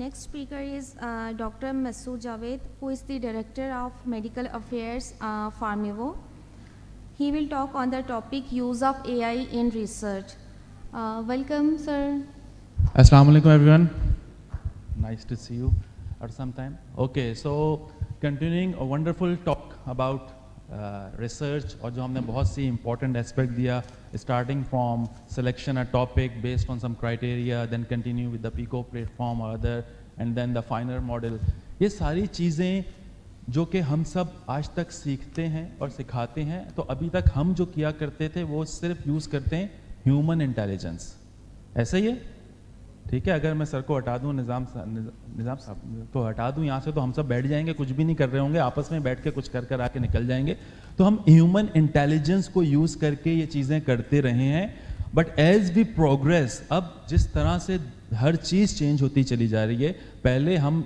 next speaker is Dr. Masood Javed, who is the Director of Medical Affairs, Pharmevo. He will talk on the topic use of AI in research. Welcome, sir. Assalamu alaikum, everyone. Nice to see you at some time. Okay, so continuing a wonderful talk about research, और जो हमने बहुत सी important aspect दिया, starting from selection a topic based on some criteria, then continue with the PICO platform or other, and then the finer model. ये सारी चीज़ें जो कि हम सब आज तक सीखते हैं और सिखाते हैं, तो अभी तक हम जो किया करते थे वो सिर्फ यूज़ करते हैं ह्यूमन इंटेलिजेंस. ऐसा ही है, ठीक है. अगर मैं सर को हटा दूं, निज़ाम साहब तो हटा दूं यहाँ से, तो हम सब बैठ जाएंगे, कुछ भी नहीं कर रहे होंगे, आपस में बैठ के कुछ कर कर आके निकल जाएंगे. तो हम ह्यूमन इंटेलिजेंस को यूज़ करके ये चीज़ें करते रहे हैं. बट एज वी प्रोग्रेस, अब जिस तरह से हर चीज़ चेंज होती चली जा रही है, पहले हम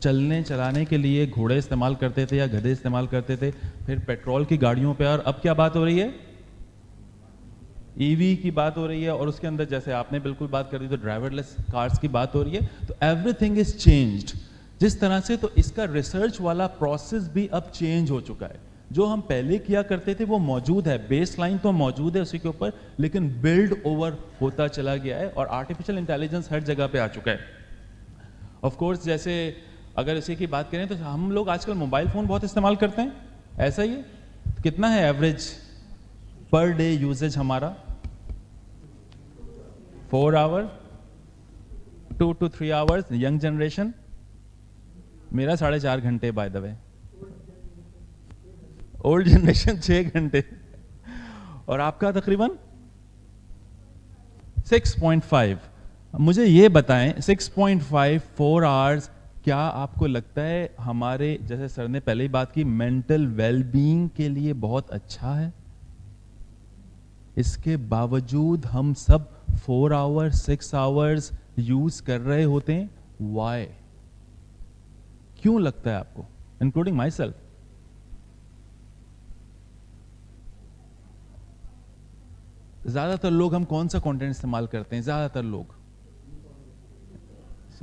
चलने चलाने के लिए घोड़े इस्तेमाल करते थे या गधे इस्तेमाल करते थे, फिर पेट्रोल की गाड़ियों पे, और अब क्या बात हो रही है, ईवी की बात हो रही है, और उसके अंदर जैसे आपने बिल्कुल बात कर दी तो ड्राइवरलेस कार्स की बात हो रही है. तो एवरीथिंग इज चेंज्ड जिस तरह से, तो इसका रिसर्च वाला प्रोसेस भी अब चेंज हो चुका है. जो हम पहले किया करते थे वो मौजूद है, बेस लाइन तो मौजूद है उसी के ऊपर, लेकिन बिल्ड ओवर होता चला गया है और आर्टिफिशियल इंटेलिजेंस हर जगह पे आ चुका है. ऑफ कोर्स, जैसे अगर इसी की बात करें तो हम लोग आजकल मोबाइल फ़ोन बहुत इस्तेमाल करते हैं, ऐसा ही है. कितना है एवरेज पर डे यूजेज हमारा? 4 hour, 2 to 3 hours. Young generation, मेरा 4.5 घंटे by the way. Old generation 6 घंटे, और आपका तकरीबन 6.5. मुझे ये बताएं, 6.5 4 आवर्स, क्या आपको लगता है हमारे, जैसे सर ने पहले ही बात की, मेंटल वेलबींग के लिए बहुत अच्छा है? इसके बावजूद हम सब 4 आवर्स 6 आवर्स यूज कर रहे होते हैं. वाई? क्यों लगता है आपको, इंक्लूडिंग माई सेल्फ? ज्यादातर लोग हम कौन सा कंटेंट इस्तेमाल करते हैं? ज्यादातर लोग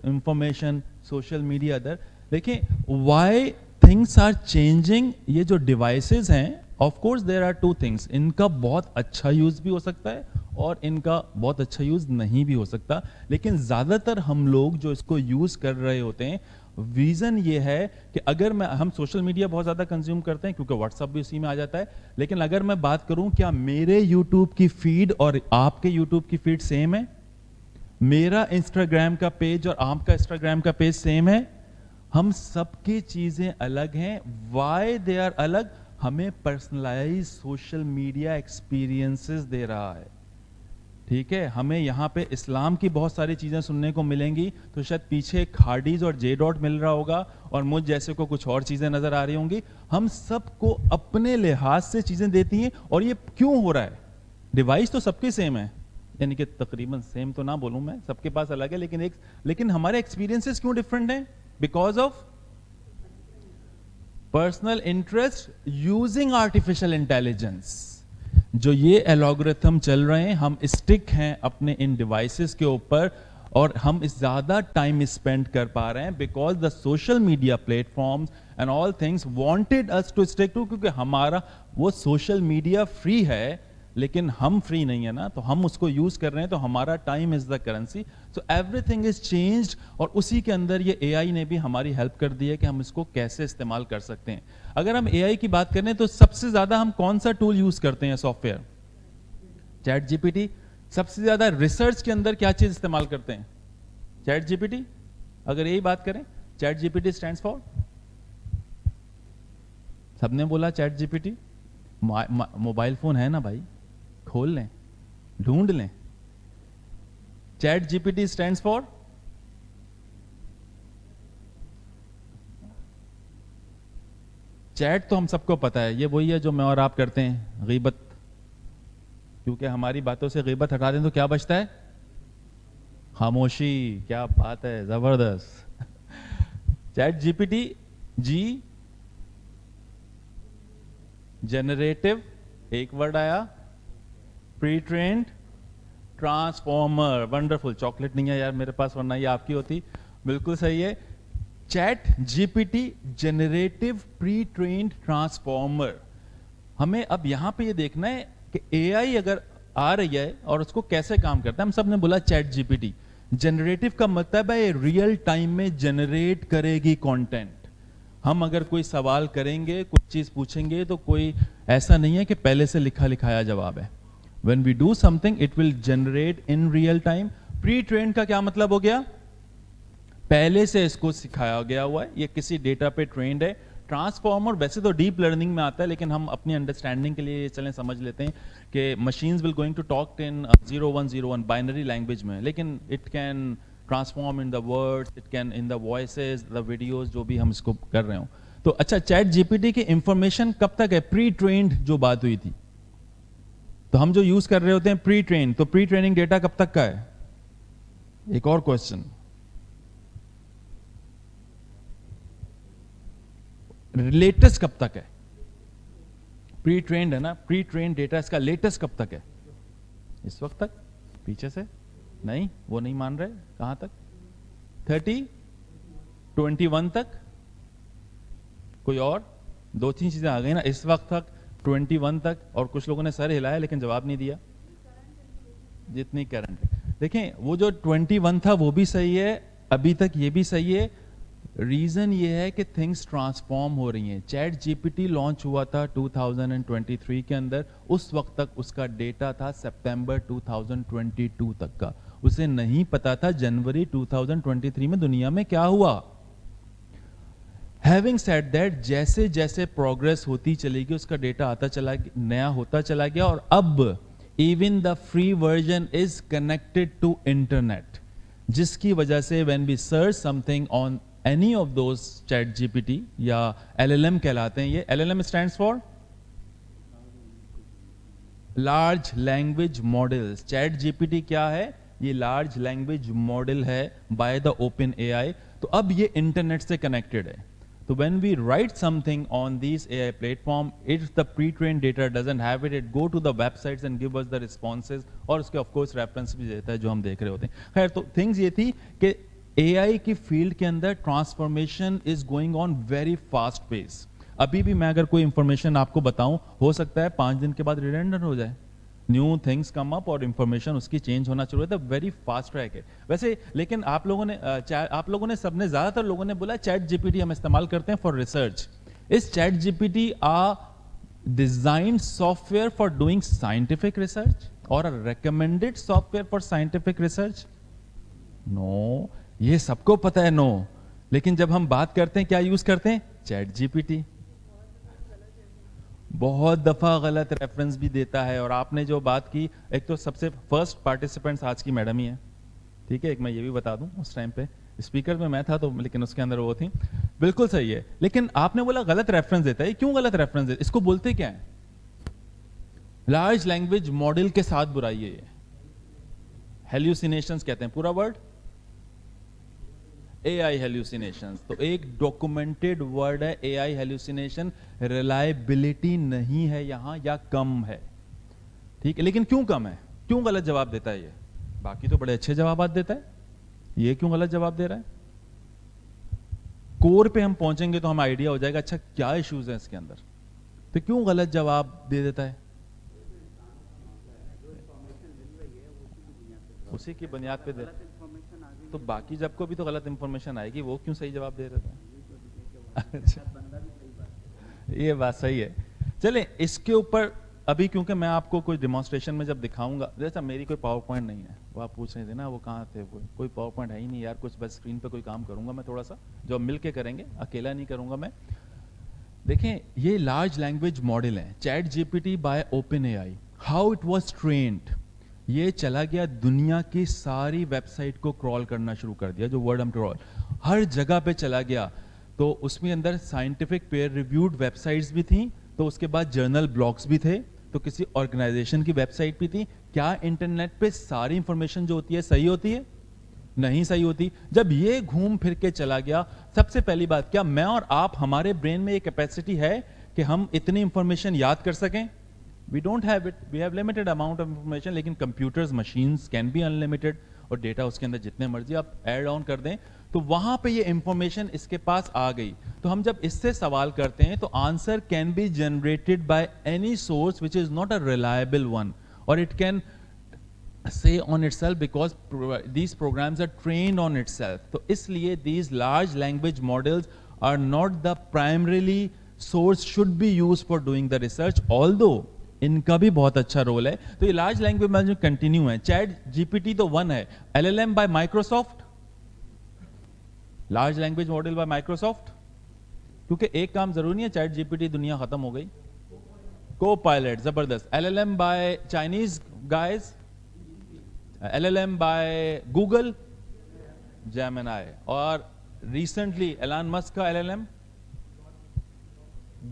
इंफॉर्मेशन, सोशल मीडिया, अदर. देखिए, व्हाई थिंग्स आर चेंजिंग. ये जो डिवाइसेस हैं, of course there are 2 things. इनका बहुत अच्छा यूज भी हो सकता है और इनका बहुत अच्छा यूज नहीं भी हो सकता, लेकिन ज्यादातर हम लोग जो इसको यूज कर रहे होते हैं, रीजन ये है कि अगर हम सोशल मीडिया बहुत ज्यादा कंज्यूम करते हैं क्योंकि व्हाट्सएप भी उसी में आ जाता है. लेकिन अगर मैं बात करूं, क्या मेरे यूट्यूब की फीड और आपके यूट्यूब की फीड सेम है? मेरा इंस्टाग्राम का पेज और आपका इंस्टाग्राम का पेज सेम है? हम सबकी चीजें अलग हैं. व्हाई दे आर अलग? हमें पर्सनलाइज सोशल मीडिया एक्सपीरियंसेस दे रहा है, ठीक है. हमें यहाँ पे इस्लाम की बहुत सारी चीजें सुनने को मिलेंगी, तो शायद पीछे खाडीज और जे डॉट मिल रहा होगा, और मुझ जैसे को कुछ और चीजें नजर आ रही होंगी. हम सबको अपने लिहाज से चीजें देती हैं. और ये क्यों हो रहा है? डिवाइस तो सबके सेम है, यानी कि तकरीबन सेम तो ना बोलूं मैं, सबके पास अलग है, लेकिन हमारे एक्सपीरियंसेस क्यों डिफरेंट हैं? Because of personal interest using artificial intelligence. जो ये एल्गोरिथम चल रहे हैं, हम स्टिक हैं अपने इन डिवाइसेस के ऊपर, और हम इस ज्यादा टाइम स्पेंड कर पा रहे हैं because the social media platforms and all things wanted us to stick to. क्योंकि हमारा वो सोशल मीडिया फ्री है, लेकिन हम फ्री नहीं है ना, तो हम उसको यूज कर रहे हैं, तो हमारा time is the currency. So everything is changed, और उसी के अंदर ये एआई ने भी हमारी हेल्प कर दी है कि हम इसको कैसे इस्तेमाल कर सकते हैं. अगर हम एआई की बात करें तो सबसे ज्यादा हम कौन सा टूल यूज करते हैं? Software, chat GPT. सबसे ज्यादा रिसर्च के अंदर क्या चीज इस्तेमाल करते हैं? Chat GPT. अगर यही बात करें, चैट जीपीटी स्टैंड्स फॉर, सबने बोला चैट जीपीटी. मोबाइल फोन है ना भाई, खोल लें, ढूंढ लें. Chat GPT stands for, chat तो हम सबको पता है, ये वही है जो मैं और आप करते हैं, गीबत. क्योंकि हमारी बातों से गीबत हटा दें तो क्या बचता है? खामोशी. क्या बात है, जबरदस्त. चैट जीपीटी जी, जनरेटिव एक वर्ड आया, pre trend, transformer. Wonderful. Chocolate नहीं है यार मेरे पास, वरना ये आपकी होती. बिल्कुल सही है। ChatGPT generative pre trained transformer. हमें अब यहां पे ये देखना है कि एआई अगर आ रही है और उसको कैसे काम करता है। हम सब ने बोला चैट जीपीटी जनरेटिव का मतलब है रियल टाइम में जनरेट करेगी कंटेंट। हम अगर कोई सवाल करेंगे, कुछ चीज पूछेंगे, तो कोई ऐसा नहीं है कि पहले से लिखा लिखाया जवाब है। When we do something, it will generate in real time. Pre-trained का क्या मतलब हो गया? पहले से इसको सिखाया गया हुआ है, ये किसी डेटा पे ट्रेंड है। ट्रांसफॉर्मर वैसे तो डीप लर्निंग में आता है, लेकिन हम अपनी अंडरस्टैंडिंग के लिए चलें समझ लेते हैं कि machines will going to talk in 0101 binary language में, लेकिन it can transform in the words, it can in the voices, the videos, जो भी हम इसको कर रहे हो। तो अच्छा, चैट जीपीटी की इंफॉर्मेशन कब तक है? प्री ट्रेन्ड जो बात हुई थी, तो हम जो यूज कर रहे होते हैं प्री ट्रेन, तो प्री ट्रेनिंग डेटा कब तक का है? एक और क्वेश्चन, लेटेस्ट कब तक है? प्री ट्रेन्ड है ना, प्री ट्रेन डेटा, इसका लेटेस्ट कब तक है? इस वक्त तक? पीछे से नहीं, वो नहीं मान रहे। कहां तक? 21 तक? कोई और? दो तीन चीजें आ गई ना, इस वक्त तक, 21 तक, और कुछ लोगों ने सर हिलाया लेकिन जवाब नहीं दिया। जितनी करंट है, देखें वो जो 21 था वो भी सही है, अभी तक ये भी सही है। रीजन ये है कि थिंग्स ट्रांसफॉर्म हो रही हैं। चैट जीपीटी लॉन्च हुआ था 2023 के अंदर, उस वक्त तक उसका डेटा था सितंबर 2022 तक का। उसे नहीं पता था जनवरी 2023 में दुनिया में क्या हुआ। Having said that, जैसे जैसे प्रोग्रेस होती चलेगी उसका डेटा आता चला, नया होता चला गया, और अब even the free version is connected to internet, जिसकी वजह से when we search something on any of those ChatGPT या एलएलएम कहलाते हैं, ये LLM stands for large language models. ChatGPT क्या है? ये लार्ज लैंग्वेज मॉडल है बाय द ओपन एआई। तो अब ये इंटरनेट से कनेक्टेड है। So when we write something on these AI platform, if the pre-trained data doesn't have it, it go to the websites and give us the responses, और उसके of course reference भी देता है जो हम देख रहे होते हैं। खैर, तो things ये थी कि AI की फील्ड के अंदर transformation is going on very fast pace. अभी भी मैं अगर कोई इंफॉर्मेशन आपको बताऊं, हो सकता है 5 दिन के बाद रिडेंडेंट हो जाए, न्यू थिंग्स कम अप और इंफॉर्मेशन उसकी चेंज होना शुरू होता है। वेरी फास्ट ट्रैक है वैसे। लेकिन आप लोगों ने सबने, ज्यादातर लोगों ने बोला चैट जीपीटी हम इस्तेमाल करते हैं for research. Is chat GPT a designed software for doing scientific research और recommended software for scientific research? No, ये सबको पता है नो। लेकिन जब हम बात करते हैं क्या यूज करते हैं? Chat GPT. बहुत दफा गलत रेफरेंस भी देता है। और आपने जो बात की, एक तो सबसे फर्स्ट पार्टिसिपेंट्स आज की मैडम ही है, ठीक है, एक मैं ये भी बता दूं, उस टाइम पे स्पीकर में मैं था तो, लेकिन उसके अंदर वो थी। बिल्कुल सही है। लेकिन आपने बोला गलत रेफरेंस देता है, क्यों गलत रेफरेंस देता है? इसको बोलते क्या है? लार्ज लैंग्वेज मॉडल के साथ बुराई है ये, हेल्यूसिनेशंस कहते हैं पूरा वर्ड, AI हेल्यूसिनेशंस। तो एक डॉक्यूमेंटेड वर्ड है AI हेल्यूसिनेशन। रिलायबिलिटी नहीं है यहां, या कम है, ठीक है। लेकिन क्यों कम है? क्यों गलत जवाब देता है ये? बाकी तो बड़े अच्छे जवाब देता है, ये क्यों गलत जवाब दे रहा है? कोर पे हम पहुंचेंगे तो हमें आइडिया हो जाएगा अच्छा क्या इश्यूज है इसके अंदर। तो क्यों गलत जवाब दे देता है? उसी की बुनियाद पे दे, तो बाकी जब को भी तो गलत इंफॉर्मेशन आएगी, वो क्यों सही जवाब दे रहे थे? अच्छा, ये बात सही है। चले इसके ऊपर अभी, क्योंकि मैं आपको कोई डिमॉन्स्ट्रेशन में जब दिखाऊंगा, जैसा मेरी कोई पावर पॉइंट नहीं है, वो आप पूछ रहे थे ना वो कहाँ थे, कोई पावर पॉइंट है ही नहीं यार, कुछ बस स्क्रीन पे कोई काम करूंगा मैं थोड़ा सा, जो मिल के करेंगे, अकेला नहीं करूंगा मैं। देखें, ये लार्ज लैंग्वेज मॉडल है ChatGPT by OpenAI. How it was trained, ये चला गया दुनिया की सारी वेबसाइट को क्रॉल करना शुरू कर दिया, जो वर्ड हम क्रॉल, हर जगह पे चला गया। तो उसमें अंदर साइंटिफिक पेयर रिव्यूड वेबसाइट्स भी थी, तो उसके बाद जर्नल ब्लॉग्स भी थे, तो किसी ऑर्गेनाइजेशन की वेबसाइट भी थी। क्या इंटरनेट पे सारी इंफॉर्मेशन जो होती है सही होती है? नहीं सही होती। जब ये घूम फिर के चला गया, सबसे पहली बात, क्या मैं और आप, हमारे ब्रेन में ये कैपेसिटी है कि हम इतनी इंफॉर्मेशन याद कर सकें? We don't have it. We have limited amount of information. लेकिन computers, machines can be unlimited. और डेटा उसके अंदर जितने मर्जी आप ऐड ऑन कर दें, तो वहां पे ये इंफॉर्मेशन इसके पास आ गई। तो हम जब इससे सवाल करते हैं तो answer can be generated by any source which is not a reliable one, और it can say on itself because these programs are trained on itself. तो इसलिए these large language models are not the primarily source should be used for doing the research, although इनका भी बहुत अच्छा role है। तो ये लार्ज लैंग्वेज मॉडल कंटिन्यू है। चैट जीपीटी तो वन है, LLM bye Microsoft, large language model by Microsoft, क्योंकि एक काम जरूरी नहीं है चैट जीपीटी दुनिया खत्म हो गई। को पायलट जबरदस्त, LLM by Chinese guys, LLM by Google, Gemini, और रिसेंटली एलन मस्क का LLM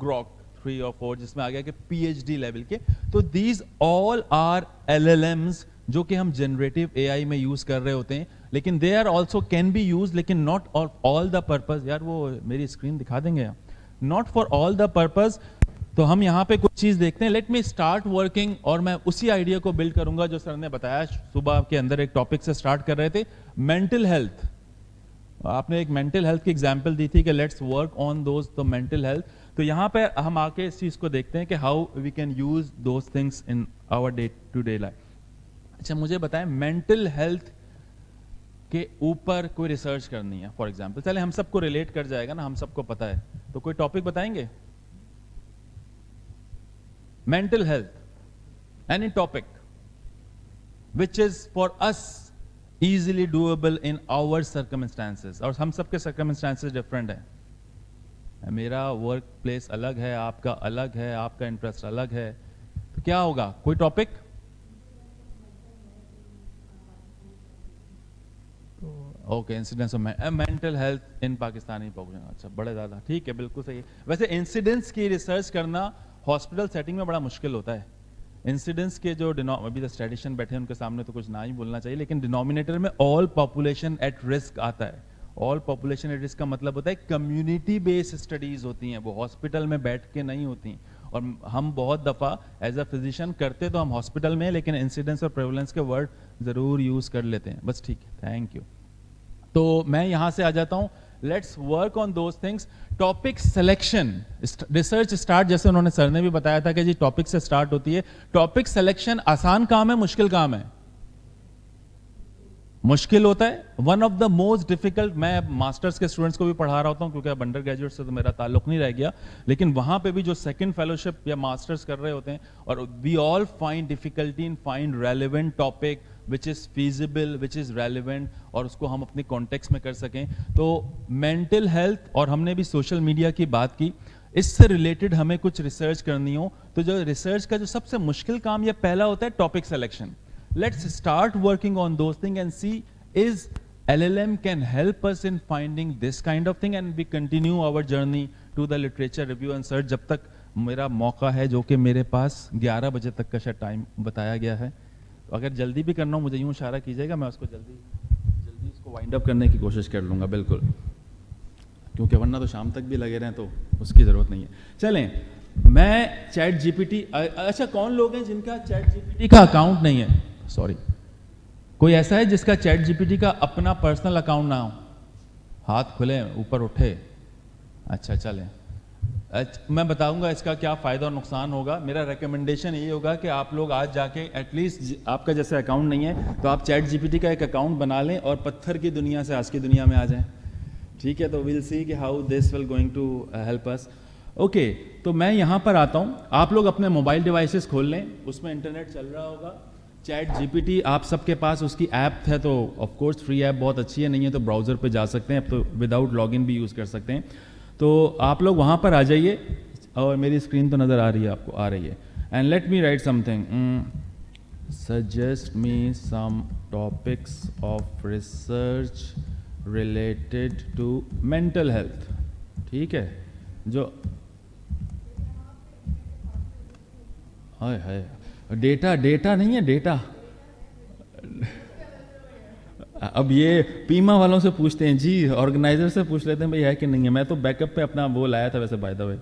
Grok 3 और 4 जिसमें आ गया कि PhD लेवल के। तो these all are LLMs जो कि हम जनरेटिव AI में यूज कर रहे होते हैं, लेकिन they are also can be used, लेकिन not for all the purpose। यार वो मेरी स्क्रीन दिखा देंगे, not for all the purpose। तो हम यहाँ पे कुछ चीज देखते हैं। लेट मी स्टार्ट वर्किंग, और मैं उसी आइडिया को बिल्ड करूंगा जो सर ने बताया सुबह के अंदर एक टॉपिक से स्टार्ट कर रहे थे, मेंटल हेल्थ। आपने एक मेंटल हेल्थ की एग्जांपल दी थी कि लेट्स वर्क ऑन दोज, तो मेंटल हेल्थ। तो यहाँ पे हम आके इस चीज को देखते हैं कि how we can use those things in our day to day life. अच्छा मुझे बताएं, मेंटल हेल्थ के ऊपर कोई रिसर्च करनी है फॉर एग्जाम्पल, चले हम सबको रिलेट कर जाएगा ना, हम सबको पता है, तो कोई टॉपिक बताएंगे? Mental health, any topic which is for us easily doable in our circumstances, और हम सबके circumstances different है। मेरा वर्क प्लेस अलग है, आपका अलग है, आपका इंटरेस्ट अलग है, तो क्या होगा? कोई topic? Okay, incidents of mental health in Pakistani population. अच्छा बड़े ज़्यादा ठीक है, बिल्कुल सही है। वैसे इंसिडेंट्स की रिसर्च करना हॉस्पिटल सेटिंग में बड़ा मुश्किल होता है। इंसिडेंट्स के जो अभी तो स्टैटिस्टिशियन बैठे हैं उनके सामने तो कुछ ना ही बोलना चाहिए, लेकिन डिनोमिनेटर में ऑल पॉपुलेशन एट रिस्क आता है। ऑल पॉपुलेशन एट रिस्क का मतलब होता है कम्युनिटी बेस्ड स्टडीज होती हैं, वो हॉस्पिटल में बैठ के नहीं होती। और हम बहुत दफ़ा एज अ फिजिशियन करते तो हम हॉस्पिटल में, लेकिन इंसिडेंस और प्रेवलेंस के वर्ड ज़रूर यूज़ कर लेते हैं। बस ठीक है, थैंक यू। तो मैं यहाँ से आ जाता हूँ, let's work on those things. Topic selection, research start, जैसे उन्होंने सर ने भी बताया था कि जी टॉपिक से स्टार्ट होती है। टॉपिक सिलेक्शन आसान काम है, मुश्किल काम है? मुश्किल होता है, one of the most difficult. मैं मास्टर्स के स्टूडेंट्स को भी पढ़ा रहा होता हूँ, क्योंकि अब अंडर ग्रेजुएट से तो मेरा ताल्लुक नहीं रह गया, लेकिन वहां पे भी जो सेकंड फेलोशिप या मास्टर्स कर रहे होते हैं, और we all find difficulty in find relevant topic which is feasible, which is relevant, और उसको हम अपने कॉन्टेक्स्ट में कर सकें। तो मेंटल हेल्थ, और हमने भी सोशल मीडिया की बात की, इससे रिलेटेड हमें कुछ रिसर्च करनी हो तो जो रिसर्च का जो सबसे मुश्किल काम, ये पहला होता है topic selection. Let's start working on those things and see is LLM can help us in finding this kind of thing, and we continue our journey to the literature review and search जब तक मेरा मौका है, जो कि मेरे पास 11 बजे तक का शायद टाइम बताया गया है। तो अगर जल्दी भी करना हो मुझे यूँ इशारा कीजिएगा, मैं उसको जल्दी इसको वाइंड अप करने की कोशिश कर लूँगा, बिल्कुल, क्योंकि वरना तो शाम तक भी लगे रहें तो उसकी ज़रूरत नहीं है। चलें, मैं चैट जीपीटी, अच्छा कौन लोग हैं जिनका चैट जीपीटी का अकाउंट नहीं है? सॉरी, कोई ऐसा है जिसका चैट जीपीटी का अपना पर्सनल अकाउंट ना हो? हाथ खुले, ऊपर उठे। अच्छा चलें, मैं बताऊंगा इसका क्या फ़ायदा और नुकसान होगा। मेरा रिकमेंडेशन ये होगा कि आप लोग आज जाके एटलीस्ट, आपका जैसे अकाउंट नहीं है तो आप चैट जीपीटी का एक अकाउंट बना लें और पत्थर की दुनिया से आज की दुनिया में आ जाएं। ठीक है, तो विल सी कि how this will going to help us. Okay, तो मैं यहाँ पर आता हूँ। आप लोग अपने मोबाइल डिवाइसेस खोल लें, उसमें इंटरनेट चल रहा होगा। चैट जीपीटी आप सबके पास उसकी ऐप है, तो ऑफ कोर्स फ्री ऐप बहुत अच्छी है, नहीं है तो ब्राउज़र पे जा सकते हैं, अब तो विदाउट लॉगिन भी यूज़ कर सकते हैं। तो आप लोग वहाँ पर आ जाइए, और मेरी स्क्रीन तो नज़र आ रही है आपको, आ रही है। And let me write something, suggest me some topics of research related to mental health. ठीक है, जो है डेटा नहीं है, डेटा। अब ये पीमा वालों से पूछते हैं जी, ऑर्गेनाइजर से पूछ लेते हैं भाई है कि नहीं है। मैं तो बैकअप पे अपना वो लाया था वैसे, बाय द वे।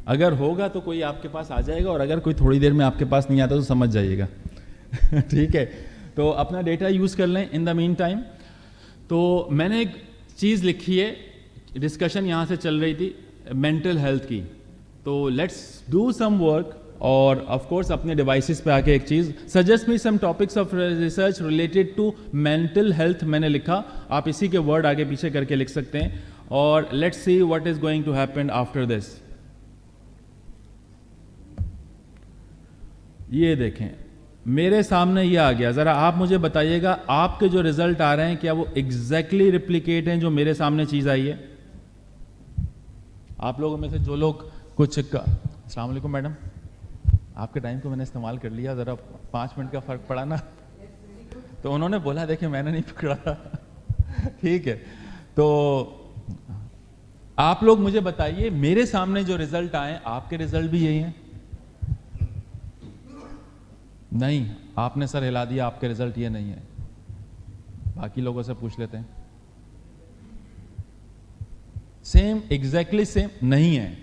अगर होगा तो कोई आपके पास आ जाएगा, और अगर कोई थोड़ी देर में आपके पास नहीं आता तो समझ जाइएगा। ठीक है, तो अपना डेटा यूज़ कर लें इन द मीन टाइम। तो मैंने एक चीज़ लिखी है, डिस्कशन यहाँ से चल रही थी मेंटल हेल्थ की, तो लेट्स डू सम वर्क। और ऑफ कोर्स अपने डिवाइसेस पे आके एक चीज़, suggest me some topics of research related to mental health, मैंने लिखा, आप इसी के वर्ड आगे पीछे करके लिख सकते हैं। और let's see what is going to happen after this. ये देखें मेरे सामने ये आ गया, ज़रा आप मुझे बताइएगा आपके जो रिजल्ट आ रहे हैं क्या वो एग्जैक्टली रिप्लिकेट हैं जो मेरे सामने चीज़ आई है? आप लोगों में से जो लोग कुछ अस्सलाम वालेकुम मैडम, आपके टाइम को मैंने इस्तेमाल कर लिया, ज़रा 5 मिनट का फ़र्क पड़ा ना, तो उन्होंने बोला देखिए मैंने नहीं पकड़ा ठीक है। तो आप लोग मुझे बताइए मेरे सामने जो रिजल्ट आए आपके रिजल्ट भी यही हैं? नहीं, आपने सर हिला दिया, आपके रिजल्ट ये नहीं है। बाकी लोगों से पूछ लेते हैं, सेम एग्जैक्टली सेम नहीं है।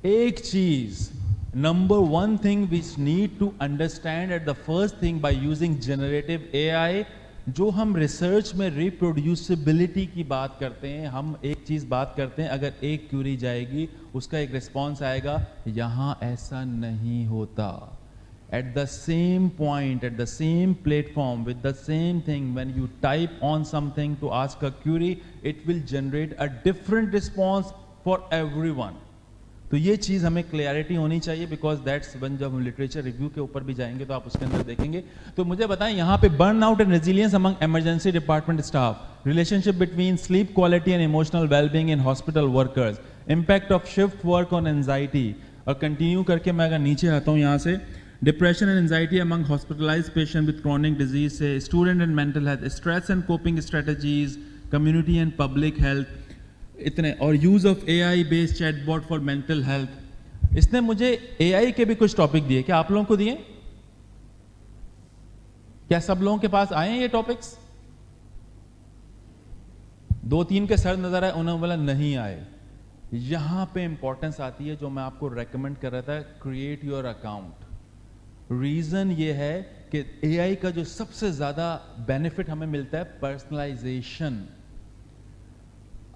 एक चीज, number one thing which need to understand at the first thing by using generative AI, जो हम रिसर्च में रिप्रोड्यूसिबिलिटी की बात करते हैं, हम एक चीज बात करते हैं, अगर एक क्यूरी जाएगी उसका एक रिस्पॉन्स आएगा, यहां ऐसा नहीं होता। At the same point, at the same platform, with the same thing, when you type on something to ask a query, it will generate a different response for everyone. तो ये चीज़ हमें क्लियरिटी होनी चाहिए, बिकॉज दैट्स वन, जब हम literature review के ऊपर भी जाएंगे तो आप उसके अंदर देखेंगे। तो मुझे बताएं यहाँ पे burn out and resilience among emergency department staff, relationship between sleep quality and emotional wellbeing in hospital workers, impact of shift work on anxiety. और कंटिन्यू करके मैं अगर नीचे आता हूँ यहाँ से, depression and anxiety among hospitalized patient with chronic disease से, student and mental health, stress and coping strategies, community and public health, इतने, और use of AI based chatbot for mental health. इसने मुझे एआई के भी कुछ टॉपिक दिए, क्या आप लोगों को दिए? क्या सब लोगों के पास आए हैं ये टॉपिक्स? 2-3 के सर नजर आए, उन्होंने बोला नहीं आए। यहां पे इंपॉर्टेंस आती है जो मैं आपको रेकमेंड कर रहा था, क्रिएट योर अकाउंट। रीजन ये है कि एआई का जो सबसे ज्यादा बेनिफिट हमें मिलता है पर्सनलाइजेशन।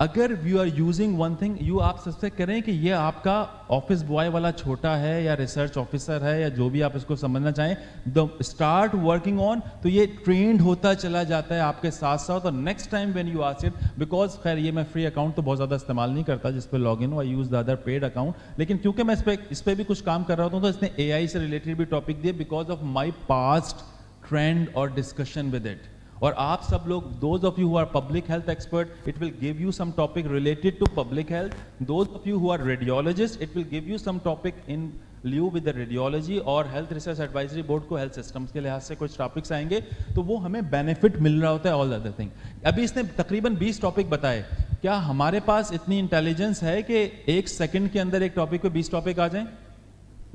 अगर you are using one thing, you आप सबसे करें कि ये आपका ऑफिस बॉय वाला छोटा है या रिसर्च ऑफिसर है या जो भी आप इसको समझना चाहें, द स्टार्ट वर्किंग ऑन, तो ये ट्रेंड होता चला जाता है आपके साथ साथ। और next time when you ask it, because खैर ये मैं फ्री अकाउंट तो बहुत ज्यादा इस्तेमाल नहीं करता जिस पे लॉग इन हो, I use the other paid account, लेकिन क्योंकि मैं इस पे भी कुछ काम कर रहा हूँ तो इसने एआई से रिलेटेड भी टॉपिक दिए because of my past trend और डिस्कशन विद इट। और आप सब लोग, those of you who are public health expert, it will give you some topic related to public health. Those of you who are radiologists, it will give you some topic in lieu with the radiology, और health research advisory board को health systems के लिहाज से कुछ topics आएंगे, तो वो हमें बेनिफिट मिल रहा होता है all other thing। अभी इसने तकरीबन 20 टॉपिक बताए। क्या हमारे पास इतनी इंटेलिजेंस है कि 1 सेकंड के अंदर एक टॉपिक पे 20 टॉपिक आ जाएं?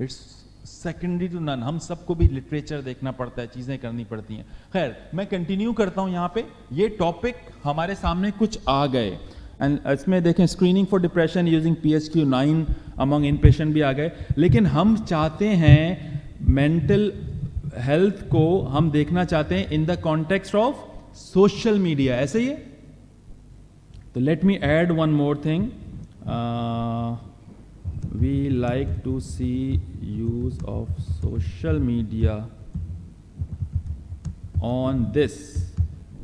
It's secondary to none. हम सबको भी लिटरेचर देखना पड़ता है, चीजें करनी पड़ती हैं। खैर मैं कंटिन्यू करता हूं। यहाँ पे ये टॉपिक हमारे सामने कुछ आ गए, एंड इसमें देखें screening for depression using PHQ-9 among in patient भी आ गए, लेकिन हम चाहते हैं मेंटल हेल्थ को हम देखना चाहते हैं in the context of social media, ऐसे ही है। तो let me add one more thing, we like to see use of social media on this।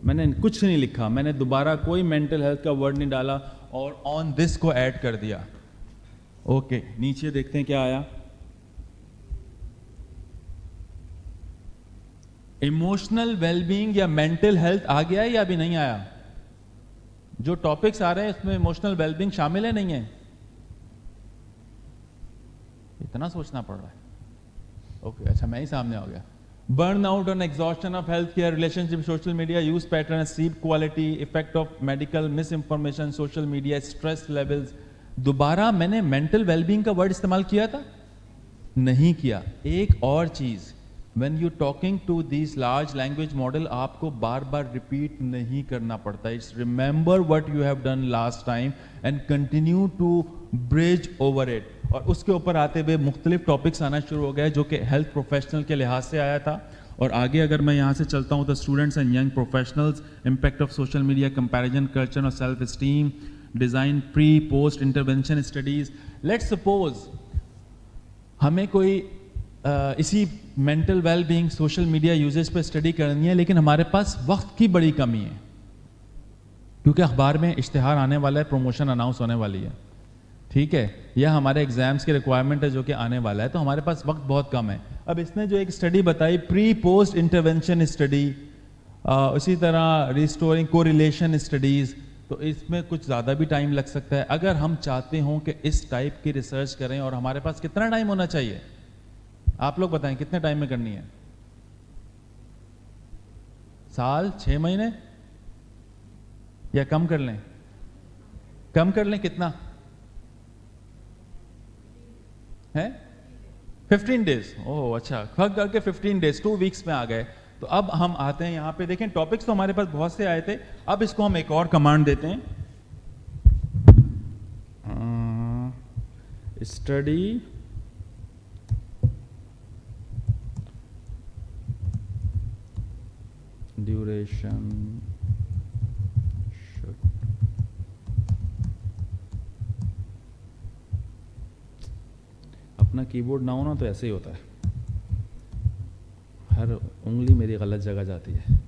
मैंने कुछ नहीं लिखा, मैंने दोबारा कोई मेंटल हेल्थ का वर्ड नहीं डाला और ऑन दिस को ऐड कर दिया। ओके, नीचे देखते हैं क्या आया। इमोशनल वेलबींग या मेंटल हेल्थ आ गया है या अभी नहीं आया? जो टॉपिक्स आ रहे हैं इसमें इमोशनल वेलबींग शामिल है, नहीं है? इतना सोचना पड़ रहा है। ओके, अच्छा मैं ही सामने आ गया। Burn out and exhaustion of health care, relationship, social media use pattern, sleep quality, effect of medical miss information, social media, stress levels. दोबारा मैंने मेंटल वेलबींग का वर्ड इस्तेमाल किया था? नहीं किया। एक और चीज, when you talking to these large language model, आपको बार बार रिपीट नहीं करना पड़ता। It's remember what you have done last time and continue to bridge over it। और उसके ऊपर आते हुए मुख्तलिफ टॉपिक्स आना शुरू हो गए जो कि हेल्थ प्रोफेशनल के लिहाज से आया था। और आगे अगर मैं यहाँ से चलता हूँ तो students and young professionals, impact of social media, comparison culture और self esteem, design pre post intervention studies. Let's suppose हमें कोई इसी mental well being social media usages पे स्टडी करनी है, लेकिन हमारे पास वक्त की बड़ी कमी है, क्योंकि अखबार में इश्तिहार आने वाला है, प्रमोशन अनाउंस होने वाली है, ठीक है, या हमारे एग्जाम्स की रिक्वायरमेंट है जो कि आने वाला है, तो हमारे पास वक्त बहुत कम है। अब इसने जो एक स्टडी बताई प्री पोस्ट इंटरवेंशन स्टडी, उसी तरह रिस्टोरिंग कोरिलेशन स्टडीज़, तो इसमें कुछ ज़्यादा भी टाइम लग सकता है। अगर हम चाहते हों कि इस टाइप की रिसर्च करें, और हमारे पास कितना टाइम होना चाहिए, आप लोग बताएं कितने टाइम में करनी है? साल, 6 महीने, या कम कर लें? कम कर लें, कितना है? 15 डेज। ओह अच्छा, खग करके 15 डेज, 2 वीक्स में आ गए। तो अब हम आते हैं यहाँ पे, देखें टॉपिक्स तो हमारे पास बहुत से आए थे, अब इसको हम एक और कमांड देते हैं, स्टडी ड्यूरेशन शुड, अपना कीबोर्ड ना हो ना तो ऐसे ही होता है, हर उंगली मेरी गलत जगह जाती है।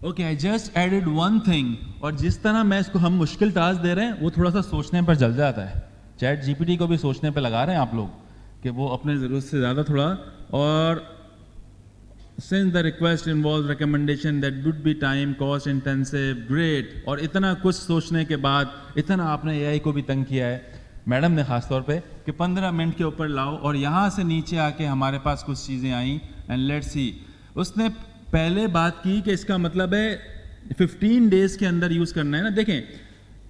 Okay, I just added one thing, और जिस तरह मैं इसको हम मुश्किल टास्क दे रहे हैं वो थोड़ा सा सोचने पर जल जाता है। चैट जीपीटी को भी सोचने पर लगा रहे हैं आप लोग कि वो अपने ज़रूरत से ज़्यादा थोड़ा, और since the request involves recommendation that would be time cost intensive, great, और इतना कुछ सोचने के बाद इतना आपने एआई को भी तंग किया है मैडम ने खास तौर पे कि 15 मिनट के ऊपर लाओ, और यहाँ से नीचे आके हमारे पास कुछ चीज़ें आई, एंड लेट्स सी। उसने पहले बात की कि इसका मतलब है 15 डेज के अंदर यूज़ करना है ना। देखें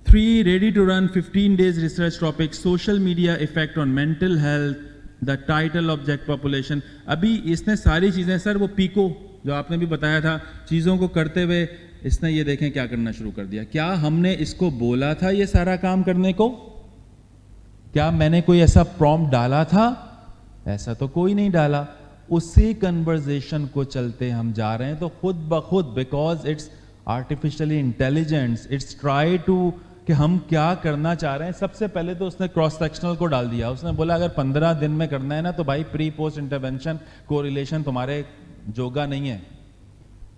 3 ready to run 15 days research topics, social media effect on mental health, the title object population. अभी इसने सारी चीज़ें, सर वो पीको जो आपने भी बताया था, चीज़ों को करते हुए इसने ये देखें क्या करना शुरू कर दिया। क्या हमने इसको बोला था ये सारा काम करने को? क्या मैंने कोई ऐसा प्रॉम्प्ट डाला था? ऐसा तो कोई नहीं डाला। उसी कन्वर्जेशन को चलते हम जा रहे हैं, तो खुद ब खुद, because it's artificially intelligence, it's try to कि हम क्या करना चाह रहे हैं। सबसे पहले तो उसने क्रॉस सेक्शनल को डाल दिया। उसने बोला अगर 15 दिन में करना है ना तो भाई प्री पोस्ट इंटरवेंशन कोरिलेशन तुम्हारे जोगा नहीं है।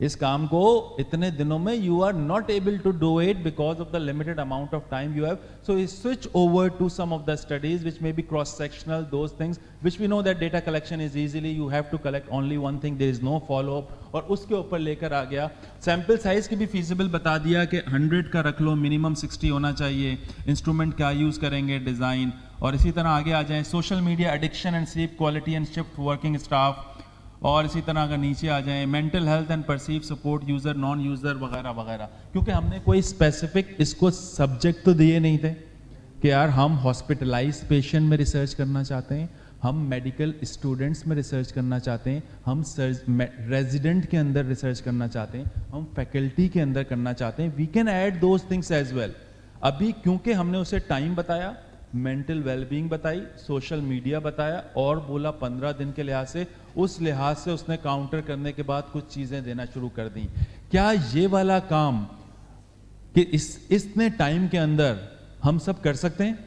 इस काम को इतने दिनों में you are not able to do it because of the limited amount of time you have. So switch over to some of the studies which may be cross sectional, those things which we know that data collection is easily, you have to collect only one thing, there is no follow up. और उसके ऊपर लेकर आ गया sample size की भी feasible बता दिया कि 100 का रख लो, मिनिमम 60 होना चाहिए, इंस्ट्रूमेंट क्या यूज करेंगे, डिजाइन। और इसी तरह आगे आ जाए social media addiction and sleep quality and shift working staff, और इसी तरह अगर नीचे आ जाए mental health and perceive support user non user वगैरह वगैरह। क्योंकि हमने कोई स्पेसिफिक इसको सब्जेक्ट तो दिए नहीं थे कि यार हम हॉस्पिटलाइज पेशेंट में रिसर्च करना चाहते हैं, हम मेडिकल स्टूडेंट्स में रिसर्च करना चाहते हैं, हम रेजिडेंट के अंदर रिसर्च करना चाहते हैं, हम फैकल्टी के अंदर करना चाहते हैं। We can add those things as well. अभी क्योंकि हमने उसे टाइम बताया, मेंटल वेलबींग बताई, सोशल मीडिया बताया, और बोला 15 दिन के लिहाज से, उस लिहाज से उसने काउंटर करने के बाद कुछ चीजें देना शुरू कर दी। क्या ये वाला काम कि इतने टाइम के अंदर हम सब कर सकते हैं?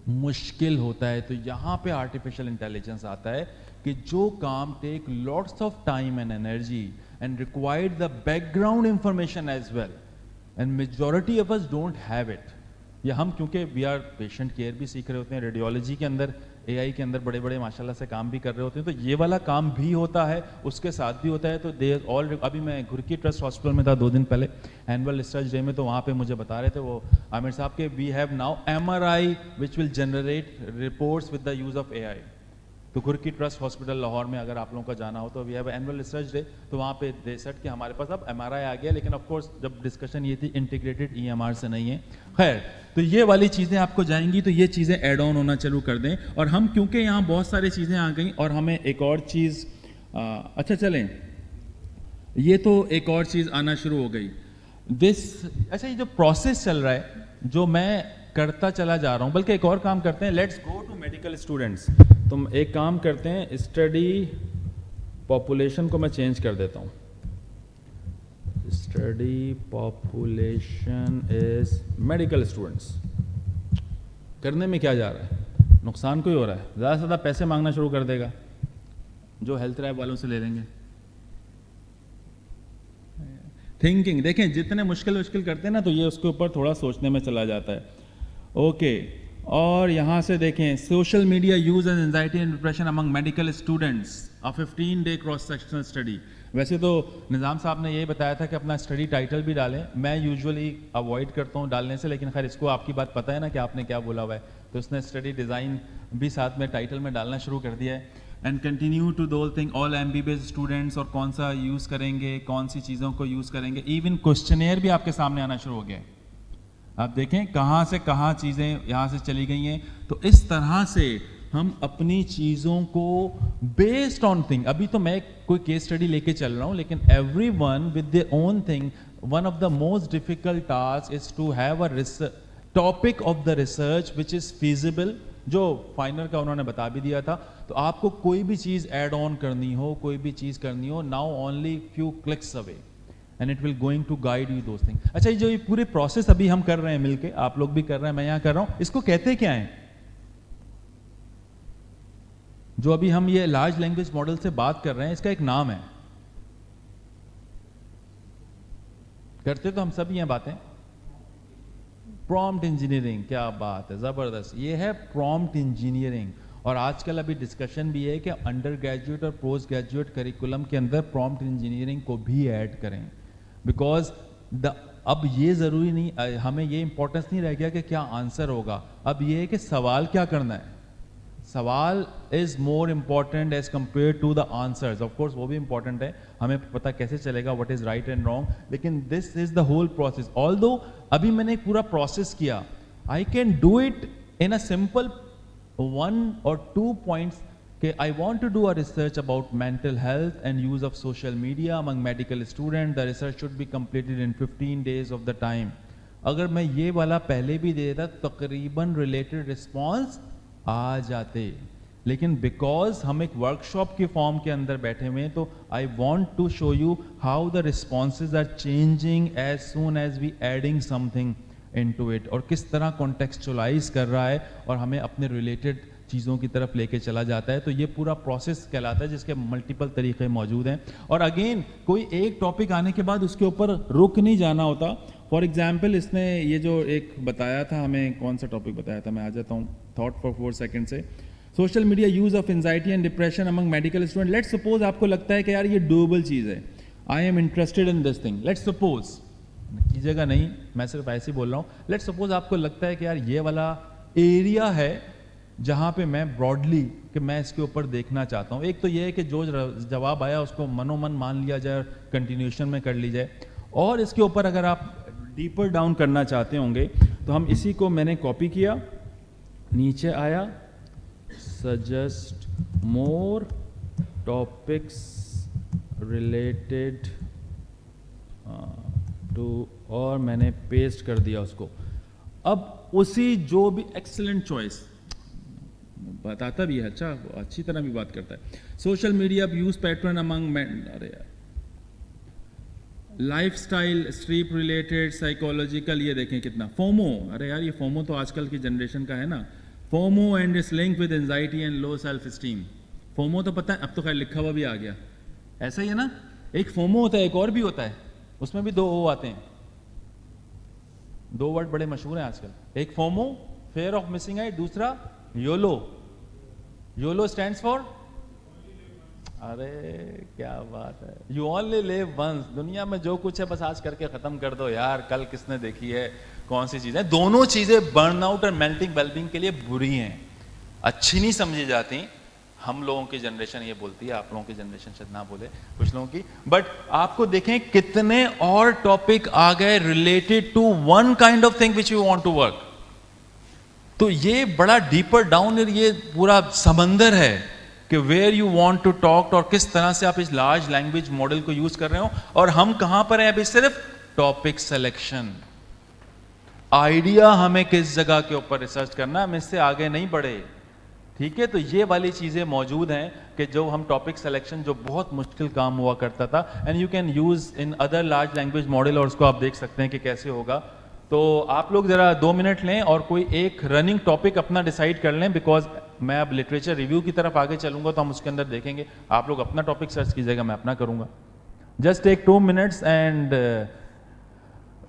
मुश्किल होता है। तो यहां पे आर्टिफिशियल इंटेलिजेंस आता है कि जो काम take lots of time and energy and required the background information as well, and majority of us don't have it. या हम क्योंकि वी आर पेशेंट केयर भी सीख रहे होते हैं, रेडियोलॉजी के अंदर एआई के अंदर बड़े बड़े माशाल्लाह से काम भी कर रहे होते हैं, तो ये वाला काम भी होता है, उसके साथ भी होता है। तो दे ऑल, अभी मैं घुरकी ट्रस्ट हॉस्पिटल में था 2 दिन पहले एनुअल रिसर्च डे में, तो वहाँ पे मुझे बता रहे थे वो आमिर साहब के we have now MRI which will generate reports with the use of AI. तो घुरकी ट्रस्ट हॉस्पिटल लाहौर में अगर आप लोगों का जाना हो तो we have annual research day, तो वहाँ पे दे सेट कि हमारे पास अब MRI आ गया, लेकिन ऑफ कोर्स जब डिस्कशन ये थी इंटीग्रेटेड EMR से नहीं है। खैर, तो ये वाली चीज़ें आपको जाएंगी, तो ये चीज़ें ऐड ऑन होना चालू कर दें। और हम क्योंकि यहाँ बहुत सारी चीज़ें आ गई, और हमें एक और चीज़, अच्छा चलें, ये तो एक और चीज़ आना शुरू हो गई अच्छा ये जो प्रोसेस चल रहा है, जो मैं करता चला जा रहा हूँ, बल्कि एक और काम करते हैं, let's go to medical students. तुम एक काम करते हैं, स्टडी पॉपुलेशन को मैं चेंज कर देता हूँ, study population is medical students. करने में क्या जा रहा है, नुकसान कोई हो रहा है? ज़्यादा से ज़्यादा पैसे मांगना शुरू कर देगा, जो हेल्थ रैप वालों से ले लेंगे। थिंकिंग देखें, जितने मुश्किल करते हैं ना, तो ये उसके ऊपर थोड़ा सोचने में चला जाता है। ओके, और यहाँ से देखें, social media use and anxiety and depression among medical students, a 15-day cross sectional study. वैसे तो निज़ाम साहब ने ये बताया था कि अपना स्टडी टाइटल भी डालें, मैं यूजुअली अवॉइड करता हूँ डालने से, लेकिन खैर इसको आपकी बात पता है ना कि आपने क्या बोला हुआ है, तो उसने स्टडी डिज़ाइन भी साथ में टाइटल में डालना शुरू कर दिया है। एंड कंटिन्यू टू डोल थिंग ऑल MBBS स्टूडेंट्स, और कौन सा यूज़ करेंगे, कौन सी चीज़ों को यूज़ करेंगे, इवन क्वेश्चनेयर भी आपके सामने आना शुरू हो गया है। आप देखें कहाँ से कहाँ चीज़ें यहाँ से चली गई हैं। तो इस तरह से हम अपनी चीज़ों को बेस्ड ऑन थिंग, अभी तो मैं कोई केस स्टडी लेके चल रहा हूँ, लेकिन everyone with their own thing, one of the most difficult task is to have a topic of the research which is feasible, जो फाइनल का उन्होंने बता भी दिया था। तो आपको कोई भी चीज़ ऐड ऑन करनी हो, कोई भी चीज़ करनी हो, now only few clicks away and it will going to guide you those thing. अच्छा, ये जो ये पूरे प्रोसेस अभी हम कर रहे हैं मिलके, आप लोग भी कर रहे हैं, मैं यहाँ कर रहा हूँ, इसको कहते क्या है? जो अभी हम ये लार्ज लैंग्वेज मॉडल से बात कर रहे हैं, इसका एक नाम है, करते तो हम सब ये बातें, प्रॉम्प्ट इंजीनियरिंग। क्या बात है, जबरदस्त, ये है प्रॉम्प्ट इंजीनियरिंग। और आजकल अभी डिस्कशन भी है कि अंडर ग्रेजुएट और पोस्ट ग्रेजुएट करिकुलम के अंदर प्रॉम्प्ट इंजीनियरिंग को भी ऐड करें, बिकॉज अब ये ज़रूरी नहीं, हमें ये इंपॉर्टेंस नहीं रह गया कि क्या आंसर होगा, अब ये है कि सवाल क्या करना है। सवाल is more important as compare to the answers. Of course वो भी इंपॉर्टेंट है, हमें पता कैसे चलेगा what is right and wrong, लेकिन this is the whole process. Although अभी मैंने एक पूरा प्रोसेस किया, I can do it in a simple 1 or 2 points कि I want to do a research about mental health and use of social media among medical students. The research should be completed in 15 days of the time. अगर मैं ये वाला पहले भी दे देता, तकरीबन related response आ जाते, लेकिन बिकॉज हम एक वर्कशॉप के फॉर्म के अंदर बैठे हुए हैं, तो I want to show you how the responses are changing as soon as we adding something into it, और किस तरह कॉन्टेक्सचुअलाइज कर रहा है और हमें अपने रिलेटेड चीज़ों की तरफ लेके चला जाता है। तो ये पूरा प्रोसेस कहलाता है, जिसके मल्टीपल तरीके मौजूद हैं। और अगेन कोई एक टॉपिक आने के बाद उसके ऊपर रुक नहीं जाना होता। फॉर एग्जाम्पल इसने ये जो एक बताया था, हमें कौन सा टॉपिक बताया था, मैं आ जाता हूँ थॉट फॉर 4 सेकेंड से, social media use of anxiety and depression among medical student. Let's suppose आपको लगता है कि यार ये डूएबल चीज़ है, I am interested in this thing, let's suppose, कीजिएगा नहीं, मैं सिर्फ ऐसे ही बोल रहा हूँ, लेट्स सपोज आपको लगता है कि यार ये वाला एरिया है जहाँ पे मैं ब्रॉडली कि मैं इसके ऊपर देखना चाहता हूँ। एक तो ये है कि जो जवाब आया उसको मनोमन मान लिया जाए और कंटिन्यूशन में कर ली जाए, और इसके ऊपर अगर आप डीपर डाउन करना चाहते होंगे तो हम इसी को मैंने कॉपी किया, नीचे आया, suggest more topics related to, और मैंने पेस्ट कर दिया उसको। अब उसी जो भी एक्सीलेंट चॉइस बताता भी है, अच्छा अच्छी तरह भी बात करता है, social media use pattern among man, अरे यार लाइफस्टाइल, स्लीप रिलेटेड, साइकोलॉजिकल, ये देखें कितना फोमो, अरे यार ये फोमो तो आजकल की जनरेशन का है ना, FOMO and it's link with anxiety and low self esteem. FOMO तो पता है, अब तो खैर लिखा हुआ भी आ गया, ऐसा ही है ना, एक फोमो होता है, एक और भी होता है, उसमें भी 2 ओ आते हैं, 2 वर्ड बड़े मशहूर हैं आजकल, एक FOMO fair of missing out, दूसरा योलो। योलो स्टैंड्स फॉर, अरे क्या बात है, यू ओनली लिव वंस, दुनिया में जो कुछ है बस आज करके खत्म कर दो यार, कल किसने देखी है, कौन सी चीजें, दोनों चीजें बर्नआउट और मेंटल वेलबींग के लिए बुरी हैं, अच्छी नहीं समझी जाती। हम लोगों की जनरेशन ये बोलती है, आप लोगों की जनरेशन शायद ना बोले, कुछ लोगों की, बट आपको देखें कितने और टॉपिक आ गए related to one kind of thing which you want to work. तो ये बड़ा डीपर डाउन, ये पूरा समंदर है कि where you want to talk, और किस तरह से आप इस लार्ज लैंग्वेज मॉडल को यूज कर रहे हो, और हम कहां पर हैं अभी, सिर्फ टॉपिक सिलेक्शन, आइडिया हमें किस जगह के ऊपर रिसर्च करना, हम इससे आगे नहीं बढ़े। ठीक है, तो ये वाली चीज़ें मौजूद हैं कि जो हम टॉपिक सिलेक्शन जो बहुत मुश्किल काम हुआ करता था, and you can use in other large language model, और उसको आप देख सकते हैं कि कैसे होगा। तो आप लोग ज़रा 2 मिनट लें और कोई एक रनिंग टॉपिक अपना डिसाइड कर लें, बिकॉज मैं अब लिटरेचर रिव्यू की तरफ आगे चलूंगा तो हम उसके अंदर देखेंगे। आप लोग अपना टॉपिक सर्च कीजिएगा, मैं अपना करूंगा। जस्ट टेक 2 मिनट्स एंड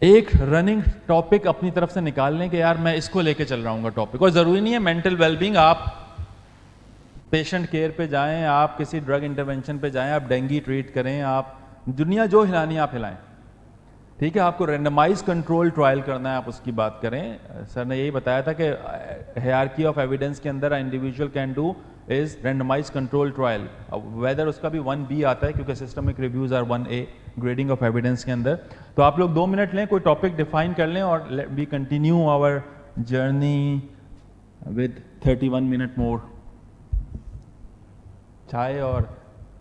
एक रनिंग टॉपिक अपनी तरफ से निकाल लें कि यार मैं इसको लेके चल रहा हूँ टॉपिक। और ज़रूरी नहीं है मेंटल वेलबींग, आप पेशेंट केयर पे जाएं, आप किसी ड्रग इंटरवेंशन पे जाएं, आप डेंगी ट्रीट करें, आप दुनिया जो हिलानी आप हिलाएं, ठीक है। आपको रैंडमाइज कंट्रोल ट्रायल करना है, आप उसकी बात करें। सर ने यही बताया था कि हायरार्की ऑफ एविडेंस के अंदर individual can do is randomize control trial. Whether उसका भी 1B आता है क्योंकि systemic reviews are 1A grading of evidence के अंदर। तो आप लोग 2 मिनट लें, कोई टॉपिक डिफाइन कर लें और we continue our journey with 31 minute more. चाय और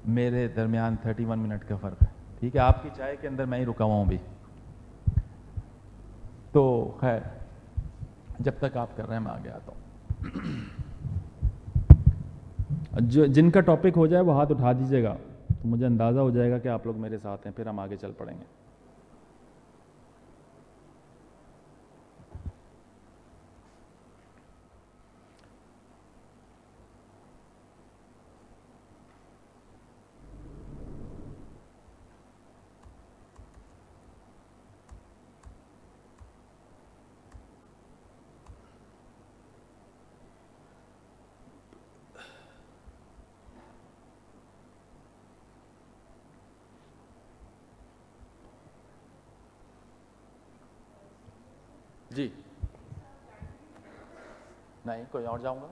मेरे दरमियान 31 मिनट का फ़र्क है, ठीक है। आपकी चाय के अंदर मैं ही रुका हुआ हूँ भी। तो खैर, जब तक आप कर रहे हैं मैं आगे आता हूँ। जो जिनका टॉपिक हो जाए वो हाथ उठा दीजिएगा, तो मुझे अंदाज़ा हो जाएगा कि आप लोग मेरे साथ हैं, फिर हम आगे चल पड़ेंगे। जी नहीं, कोई और जाऊंगा।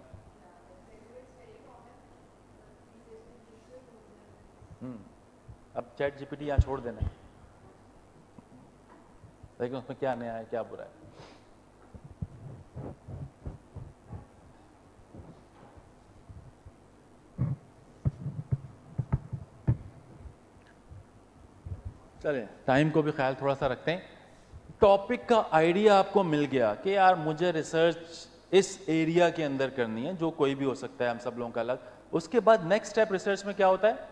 अब चैट जीपीटी यहाँ छोड़ देना, लेकिन उसमें क्या नया है, क्या बुरा है। चलिए, टाइम को भी ख्याल थोड़ा सा रखते हैं। टॉपिक का आइडिया आपको मिल गया कि यार मुझे रिसर्च इस एरिया के अंदर करनी है, जो कोई भी हो सकता है, हम सब लोगों का अलग। उसके बाद नेक्स्ट स्टेप रिसर्च में क्या होता है?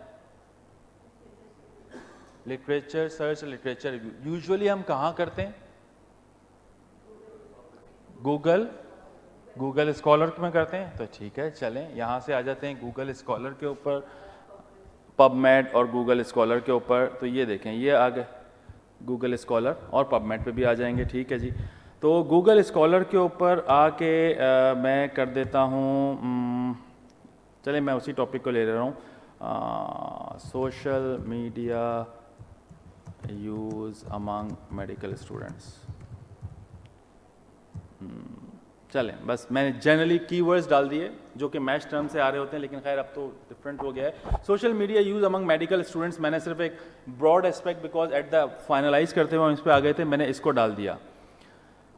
Literature search, literature review. Usually हम कहाँ करते हैं? गूगल स्कॉलर में करते हैं। तो ठीक है, चलें यहाँ से आ जाते हैं गूगल स्कॉलर के ऊपर, पबमेड और गूगल स्कॉलर के ऊपर। तो ये देखें, ये आ गए गूगल स्कॉलर, और पबमेड पे भी आ जाएंगे, ठीक है जी। तो गूगल स्कॉलर के ऊपर आके मैं कर देता हूँ, चलिए मैं उसी टॉपिक को ले रहा हूँ, social media use among medical students. चलें, बस मैंने जनरली कीवर्ड्स डाल दिए जो कि मैच टर्म से आ रहे होते हैं, लेकिन खैर अब तो डिफरेंट हो गया है। Social media use among medical students, मैंने सिर्फ एक broad aspect, because at the finalize करते हुए हम इस पर आ गए थे, मैंने इसको डाल दिया।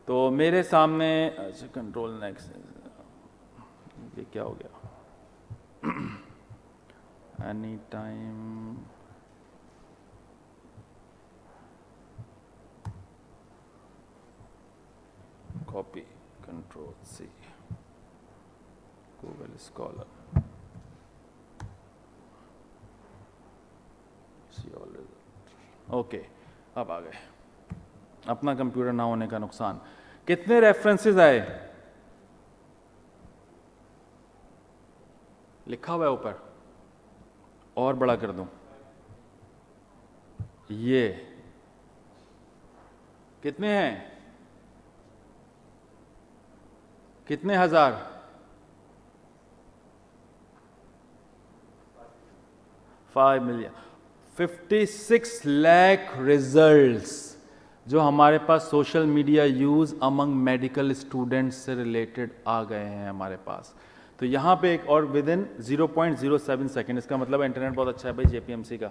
तो मेरे सामने कंट्रोल नेक्स्ट, ये क्या हो गया? Any time copy, control C, Google scholar, okay. अब आ गए, अपना कंप्यूटर ना होने का नुकसान। कितने रेफरेंसेस आए? लिखा हुआ है ऊपर, और बड़ा कर दूं, ये कितने हैं? कितने हजार? 5 मिलियन, 56 लाख रिजल्ट्स जो हमारे पास social media use among medical students से रिलेटेड आ गए हैं हमारे पास। तो यहाँ पे एक और विद इन 0.07 सेकेंड, इसका मतलब इंटरनेट बहुत अच्छा है भाई जेपीएमसी का,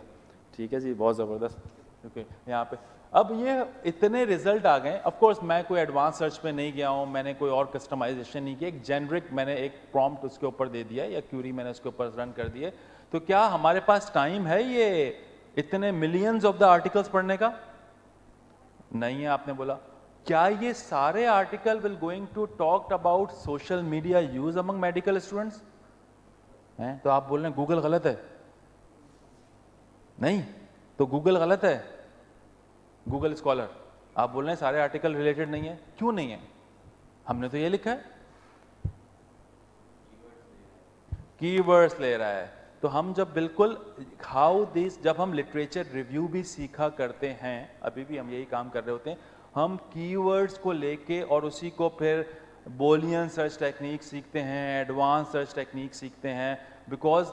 ठीक है जी, बहुत ज़बरदस्त। ओके, यहाँ पे अब ये इतने रिजल्ट आ गए। ऑफ कोर्स मैं कोई एडवांस सर्च पे नहीं गया हूँ, मैंने कोई और कस्टमाइजेशन नहीं किया, एक जेनरिक मैंने एक प्रॉम्प्ट उसके ऊपर दे दिया या क्यूरी मैंने उसके ऊपर रन कर दिए। तो क्या हमारे पास टाइम है ये इतने मिलियंस ऑफ द आर्टिकल्स पढ़ने का? नहीं है। आपने बोला क्या ये सारे article will going to talk about social media use among medical students? हैं, तो आप बोल रहे हैं गूगल गलत है। नहीं, तो गूगल गलत है, गूगल स्कॉलर। आप बोल रहे हैं सारे आर्टिकल रिलेटेड नहीं है, क्यों नहीं है? हमने तो ये लिखा है, कीवर्ड्स ले रहा है। तो हम जब बिल्कुल हाउ दिस, जब हम लिटरेचर रिव्यू भी सीखा करते हैं, अभी भी हम यही काम कर रहे होते हैं, हम कीवर्ड्स को लेके और उसी को फिर बोलियन सर्च टेक्निक सीखते हैं, एडवांस सर्च टेक्निक सीखते हैं। बिकॉज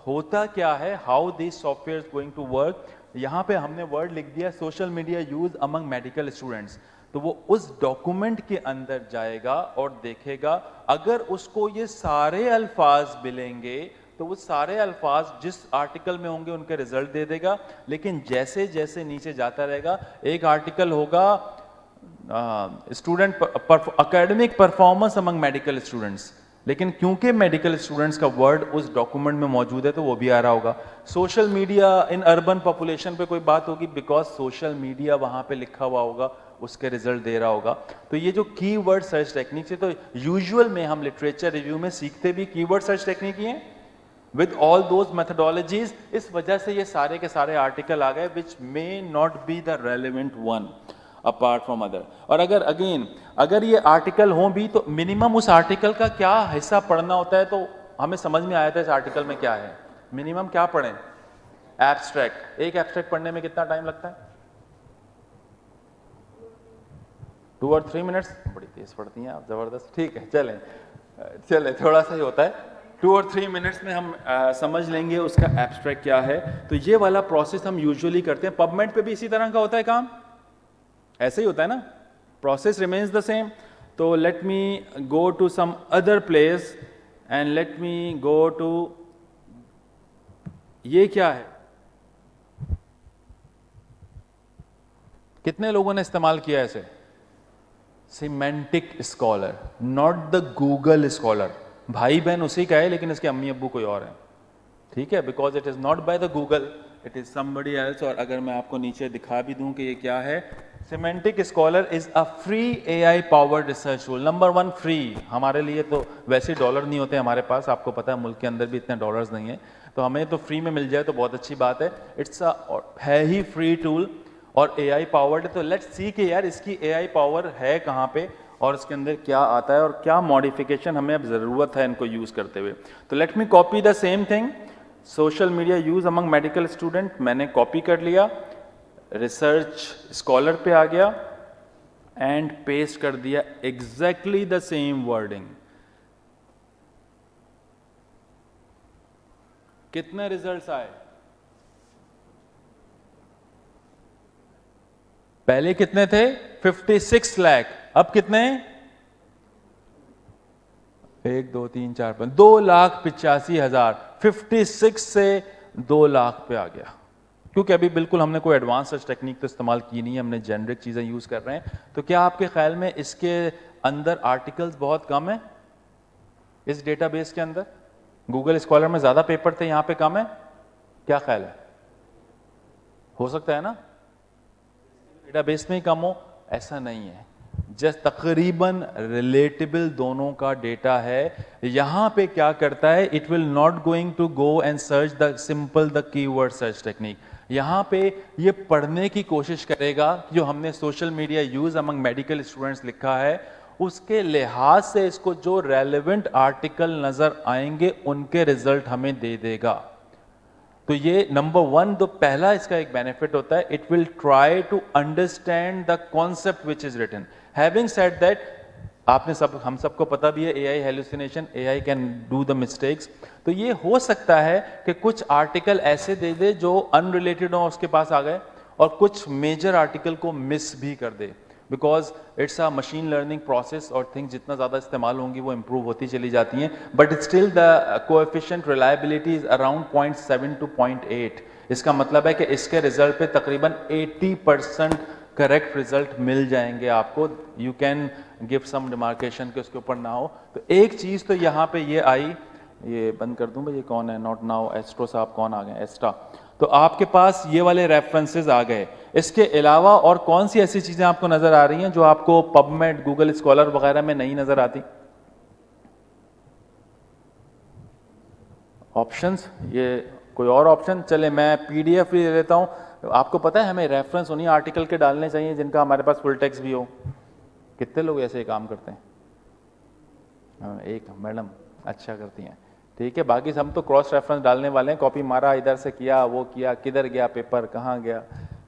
होता क्या है, how this software is going to work, यहाँ पे हमने वर्ड लिख दिया social media use among medical students, तो वो उस डॉक्यूमेंट के अंदर जाएगा और देखेगा, अगर उसको ये सारे अल्फाज मिलेंगे तो वो सारे अल्फाज जिस आर्टिकल में होंगे उनके रिजल्ट दे देगा। लेकिन जैसे जैसे नीचे जाता रहेगा, एक आर्टिकल होगा student academic performance among medical students, लेकिन क्योंकि मेडिकल स्टूडेंट्स का वर्ड उस डॉक्यूमेंट में मौजूद है तो वो भी आ रहा होगा। Social media in urban population पे कोई बात होगी, बिकॉज सोशल मीडिया वहां पे लिखा हुआ होगा, उसके रिजल्ट दे रहा होगा। तो ये जो कीवर्ड सर्च टेक्निक है, तो यूजुअल में हम लिटरेचर रिव्यू में सीखते भी कीवर्ड सर्च टेक्निक ही है विद ऑल दोज मेथडोलॉजीज। इस वजह से ये सारे के सारे आर्टिकल आ गए which may not be the relevant one apart from other. और अगर अगेन अगर ये आर्टिकल हो भी तो मिनिमम उस आर्टिकल का क्या हिस्सा पढ़ना होता है, तो हमें समझ में आया था इस आर्टिकल में क्या है। मिनिमम क्या पढ़ें? एब्स्ट्रैक्ट। एक एब्स्ट्रैक्ट पढ़ने में कितना टाइम लगता है? 2 और 3 मिनट्स। बड़ी तेज पढ़ती हैं आप, जबरदस्त। ठीक है, चलें चलें, थोड़ा सा ही होता है। 2 और 3 मिनट्स में हम समझ लेंगे उसका एब्स्ट्रैक्ट क्या है। तो ये वाला प्रोसेस हम यूजुअली करते हैं। पबमेड पे भी इसी तरह का होता है काम, ऐसे ही होता है ना, प्रोसेस रिमेन्स द सेम। तो let me go to some other place and let me go to, ये क्या है? कितने लोगों ने इस्तेमाल किया ऐसे? Semantic scholar, not the Google scholar. भाई बहन उसी का है, लेकिन इसके अम्मी अब्बू कोई और है, ठीक है, because it is not by the Google, it is somebody else. और अगर मैं आपको नीचे दिखा भी दूं कि ये क्या है, semantic scholar is a free AI powered research tool. Number 1 free. हमारे लिए तो वैसे डॉलर नहीं होते हमारे पास, आपको पता है मुल्क के अंदर भी इतने डॉलर्स नहीं है, तो हमें तो फ्री में मिल जाए तो बहुत अच्छी बात है। इट्स है ही फ्री टूल और AI पावर्ड है। तो लेट्स सी कि यार इसकी AI पावर है कहाँ पे और इसके अंदर क्या आता है और क्या मॉडिफिकेशन हमें अब ज़रूरत है इनको यूज़ करते हुए। तो let me copy the same thing, social media use among medical student, मैंने कॉपी कर लिया, रिसर्च स्कॉलर पे आ गया एंड पेस्ट कर दिया एग्जैक्टली द सेम वर्डिंग। कितने रिजल्ट्स आए? पहले कितने थे? 56 लाख। अब कितने? 1 2 3 4 5 2,85,000। 56 से 2 लाख पे आ गया, क्योंकि अभी बिल्कुल हमने कोई एडवांस सर्च टेक्निक तो इस्तेमाल की नहीं है, हमने जेनरिक चीजें यूज कर रहे हैं। तो क्या आपके ख्याल में इसके अंदर आर्टिकल्स बहुत कम है इस डेटाबेस के अंदर? गूगल स्कॉलर में ज्यादा पेपर थे, यहां पे कम है, क्या ख्याल है? हो सकता है ना डेटाबेस में ही कम हो, ऐसा नहीं है, जस्ट तकरीबन रिलेटेबल दोनों का डेटा है। यहां पे क्या करता है, it will not going to go and search the simple the keyword search technique. यहां पे ये पढ़ने की कोशिश करेगा जो हमने social media use among medical students लिखा है, उसके लिहाज से इसको जो रेलेवेंट आर्टिकल नजर आएंगे उनके रिजल्ट हमें दे देगा। तो ये नंबर 1 तो पहला इसका एक बेनिफिट होता है, it will try to understand the concept which is written. Having said that, आपने हम सबको पता भी है AI hallucination, AI can do the mistakes. तो ये हो सकता है कि कुछ आर्टिकल ऐसे दे दे जो अनरिलेटेड हो, उसके पास आ गए, और कुछ मेजर आर्टिकल को मिस भी कर दे, because it's a machine learning process और थिंग्स जितना ज़्यादा इस्तेमाल होंगी वो इंप्रूव होती चली जाती हैं। But still the coefficient reliability is around 0.7 to 0.8। इसका मतलब है कि इसके रिजल्ट पे तकरीबन 80% करेक्ट रिजल्ट मिल जाएंगे आपको। You can give some demarcation के उसके ऊपर ना हो। तो एक चीज़ तो यहाँ पे ये आई, ये बंद कर दूं भाई, ये कौन है? नॉट नाउ, एस्ट्रो साहब कौन आ गए? एस्ट्रा। तो आपके पास ये वाले रेफरेंसेस आ गए। इसके अलावा और कौन सी ऐसी चीजें आपको नजर आ रही हैं जो आपको पबमेड, गूगल स्कॉलर वगैरह में नहीं नजर आती? ऑप्शंस, ये कोई और ऑप्शन? चले मैं पीडीएफ भी ले लेता हूँ। आपको पता है हमें रेफरेंस उन्हीं आर्टिकल के डालने चाहिए जिनका हमारे पास फुल टेक्स्ट भी हो। कितने लोग ऐसे काम करते हैं? एक मैडम अच्छा करती हैं, ठीक है। बाकी हम तो क्रॉस रेफरेंस डालने वाले हैं, कॉपी मारा, इधर से किया, वो किया, किधर गया पेपर, कहाँ गया।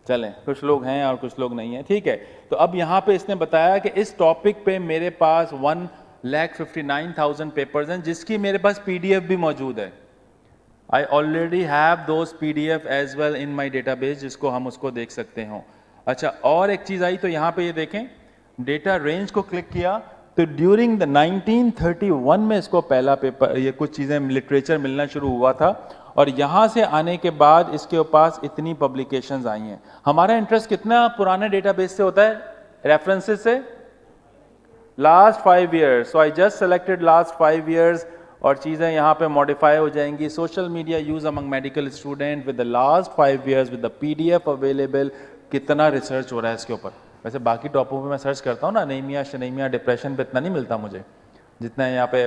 चलें, कुछ लोग हैं और कुछ लोग नहीं हैं, ठीक है। तो अब यहाँ पे इसने बताया कि इस टॉपिक पे मेरे पास 1,59,000 पेपर्स हैं जिसकी मेरे पास पीडीएफ भी मौजूद है। I already have those PDF as well in my database, जिसको हम उसको देख सकते हो। अच्छा, और एक चीज आई तो यहाँ पे ये देखें, डेटा रेंज को क्लिक किया तो ड्यूरिंग द 1931 में इसको पहला पेपर, ये कुछ चीजें लिटरेचर मिलना शुरू हुआ था, और यहाँ से आने के बाद इसके पास इतनी पब्लिकेशंस आई हैं। हमारा इंटरेस्ट कितना पुराने डेटाबेस से होता है, रेफरेंसेस से? Last 5 years। So I just selected last 5 years, और चीज़ें यहाँ पे मॉडिफाई हो जाएंगी। Social media use among medical student with the last 5 years with the PDF available. कितना रिसर्च हो रहा है इसके ऊपर। वैसे बाकी टॉपों पे मैं सर्च करता हूँ ना, एनीमिया, शनीमिया, डिप्रेशन पे इतना नहीं मिलता मुझे जितना यहाँ पे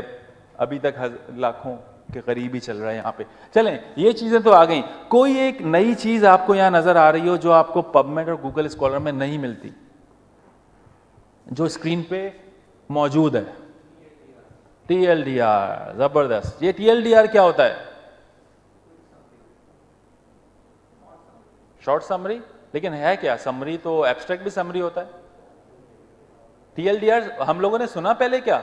अभी तक लाखों के करीब ही चल रहा है यहाँ पे। चलें, ये चीज़ें तो आ गई। कोई एक नई चीज़ आपको यहाँ नज़र आ रही हो जो आपको पबमेड और गूगल स्कॉलर में नहीं मिलती, जो स्क्रीन पे मौजूद है? TLDR, जबरदस्त। ये TLDR क्या होता है? Short summary. लेकिन है क्या समरी? तो एब्स्ट्रैक्ट भी समरी होता है। TLDR हम लोगों ने सुना पहले क्या?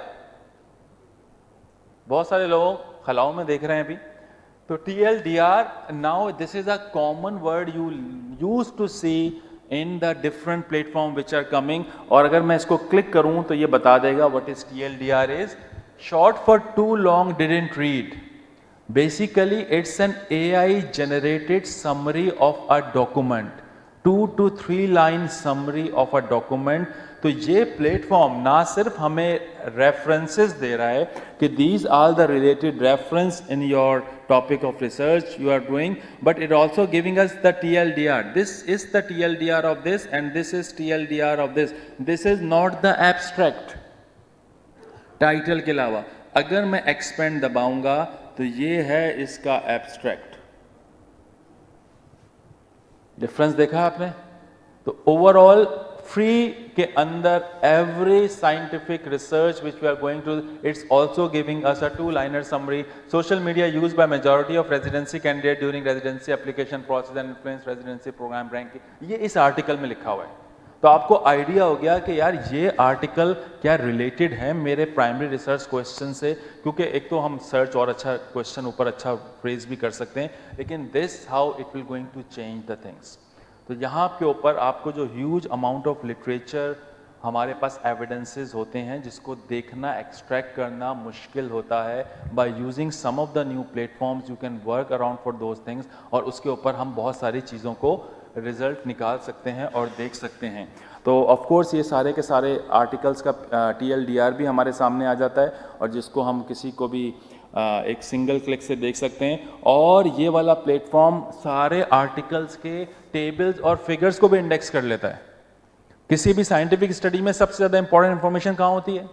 बहुत सारे लोग खलाओं में देख रहे हैं अभी। तो TLDR now this is a common word you use to see in the different platform which are coming. और अगर मैं इसको क्लिक करूं तो ये बता देगा what is TLDR is. Short for too long didn't read. Basically, it's an AI generated summary of a document, 2 to 3 line summary of a document। तो ये प्लेटफॉर्म ना सिर्फ हमें रेफरेंसेस दे रहा है कि these are the related reference in your topic of research you are doing, but it also giving us the TLDR. This is the TLDR of this and this is TLDR of this. This is not the abstract title के अलावा। अगर मैं expand दबाऊंगा तो ये है इसका abstract. Difference देखा आपने? तो ओवरऑल फ्री के अंदर every scientific research which we are going to, it's also giving us a 2-liner summary. Social media use by majority of residency candidate during residency application process and influence residency program ranking. ये इस article में लिखा हुआ है। तो आपको idea हो गया कि यार ये आर्टिकल क्या रिलेटेड है मेरे प्राइमरी रिसर्च क्वेश्चन से, क्योंकि एक तो हम सर्च और अच्छा क्वेश्चन ऊपर अच्छा फ्रेज भी कर सकते हैं, लेकिन this how it will going to change the things. तो यहाँ के ऊपर आपको जो ह्यूज अमाउंट ऑफ लिटरेचर हमारे पास एविडेंसेस होते हैं जिसको देखना, एक्सट्रैक्ट करना मुश्किल होता है। By using some of the new platforms you can work around for those things, और उसके ऊपर हम बहुत सारी चीज़ों को रिजल्ट निकाल सकते हैं और देख सकते हैं। तो ऑफ कोर्स ये सारे के सारे आर्टिकल्स का TLDR भी हमारे सामने आ जाता है, और जिसको हम किसी को भी एक सिंगल क्लिक से देख सकते हैं। और ये वाला प्लेटफॉर्म सारे आर्टिकल्स के टेबल्स और फिगर्स को भी इंडेक्स कर लेता है। किसी भी साइंटिफिक स्टडी में सबसे ज़्यादा इंपॉर्टेंट इंफॉर्मेशन कहाँ होती है?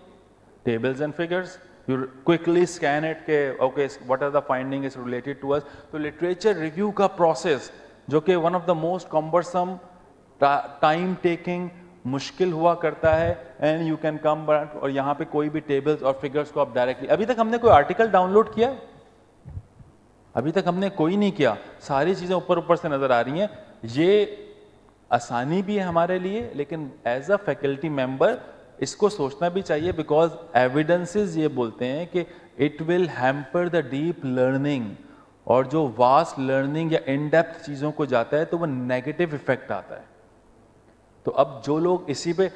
Tables and figures. You quickly scan it के okay what are the finding is related to us. तो लिटरेचर रिव्यू का प्रोसेस जो कि one of the most cumbersome, time taking, मुश्किल हुआ करता है, एंड यू कैन कम और यहाँ पे कोई भी टेबल्स और फिगर्स को आप डायरेक्टली, अभी तक हमने कोई आर्टिकल डाउनलोड किया? अभी तक हमने कोई नहीं किया। सारी चीजें ऊपर ऊपर से नजर आ रही हैं। ये आसानी भी है हमारे लिए, लेकिन एज अ फैकल्टी मेंबर इसको सोचना भी चाहिए, बिकॉज एविडेंसेस ये बोलते हैं कि it will hamper the deep learning, और जो वास्ट लर्निंग या इन डेप्थ चीज़ों को जाता है तो वो नेगेटिव इफेक्ट आता है। तो अब जो लोग इसी पे,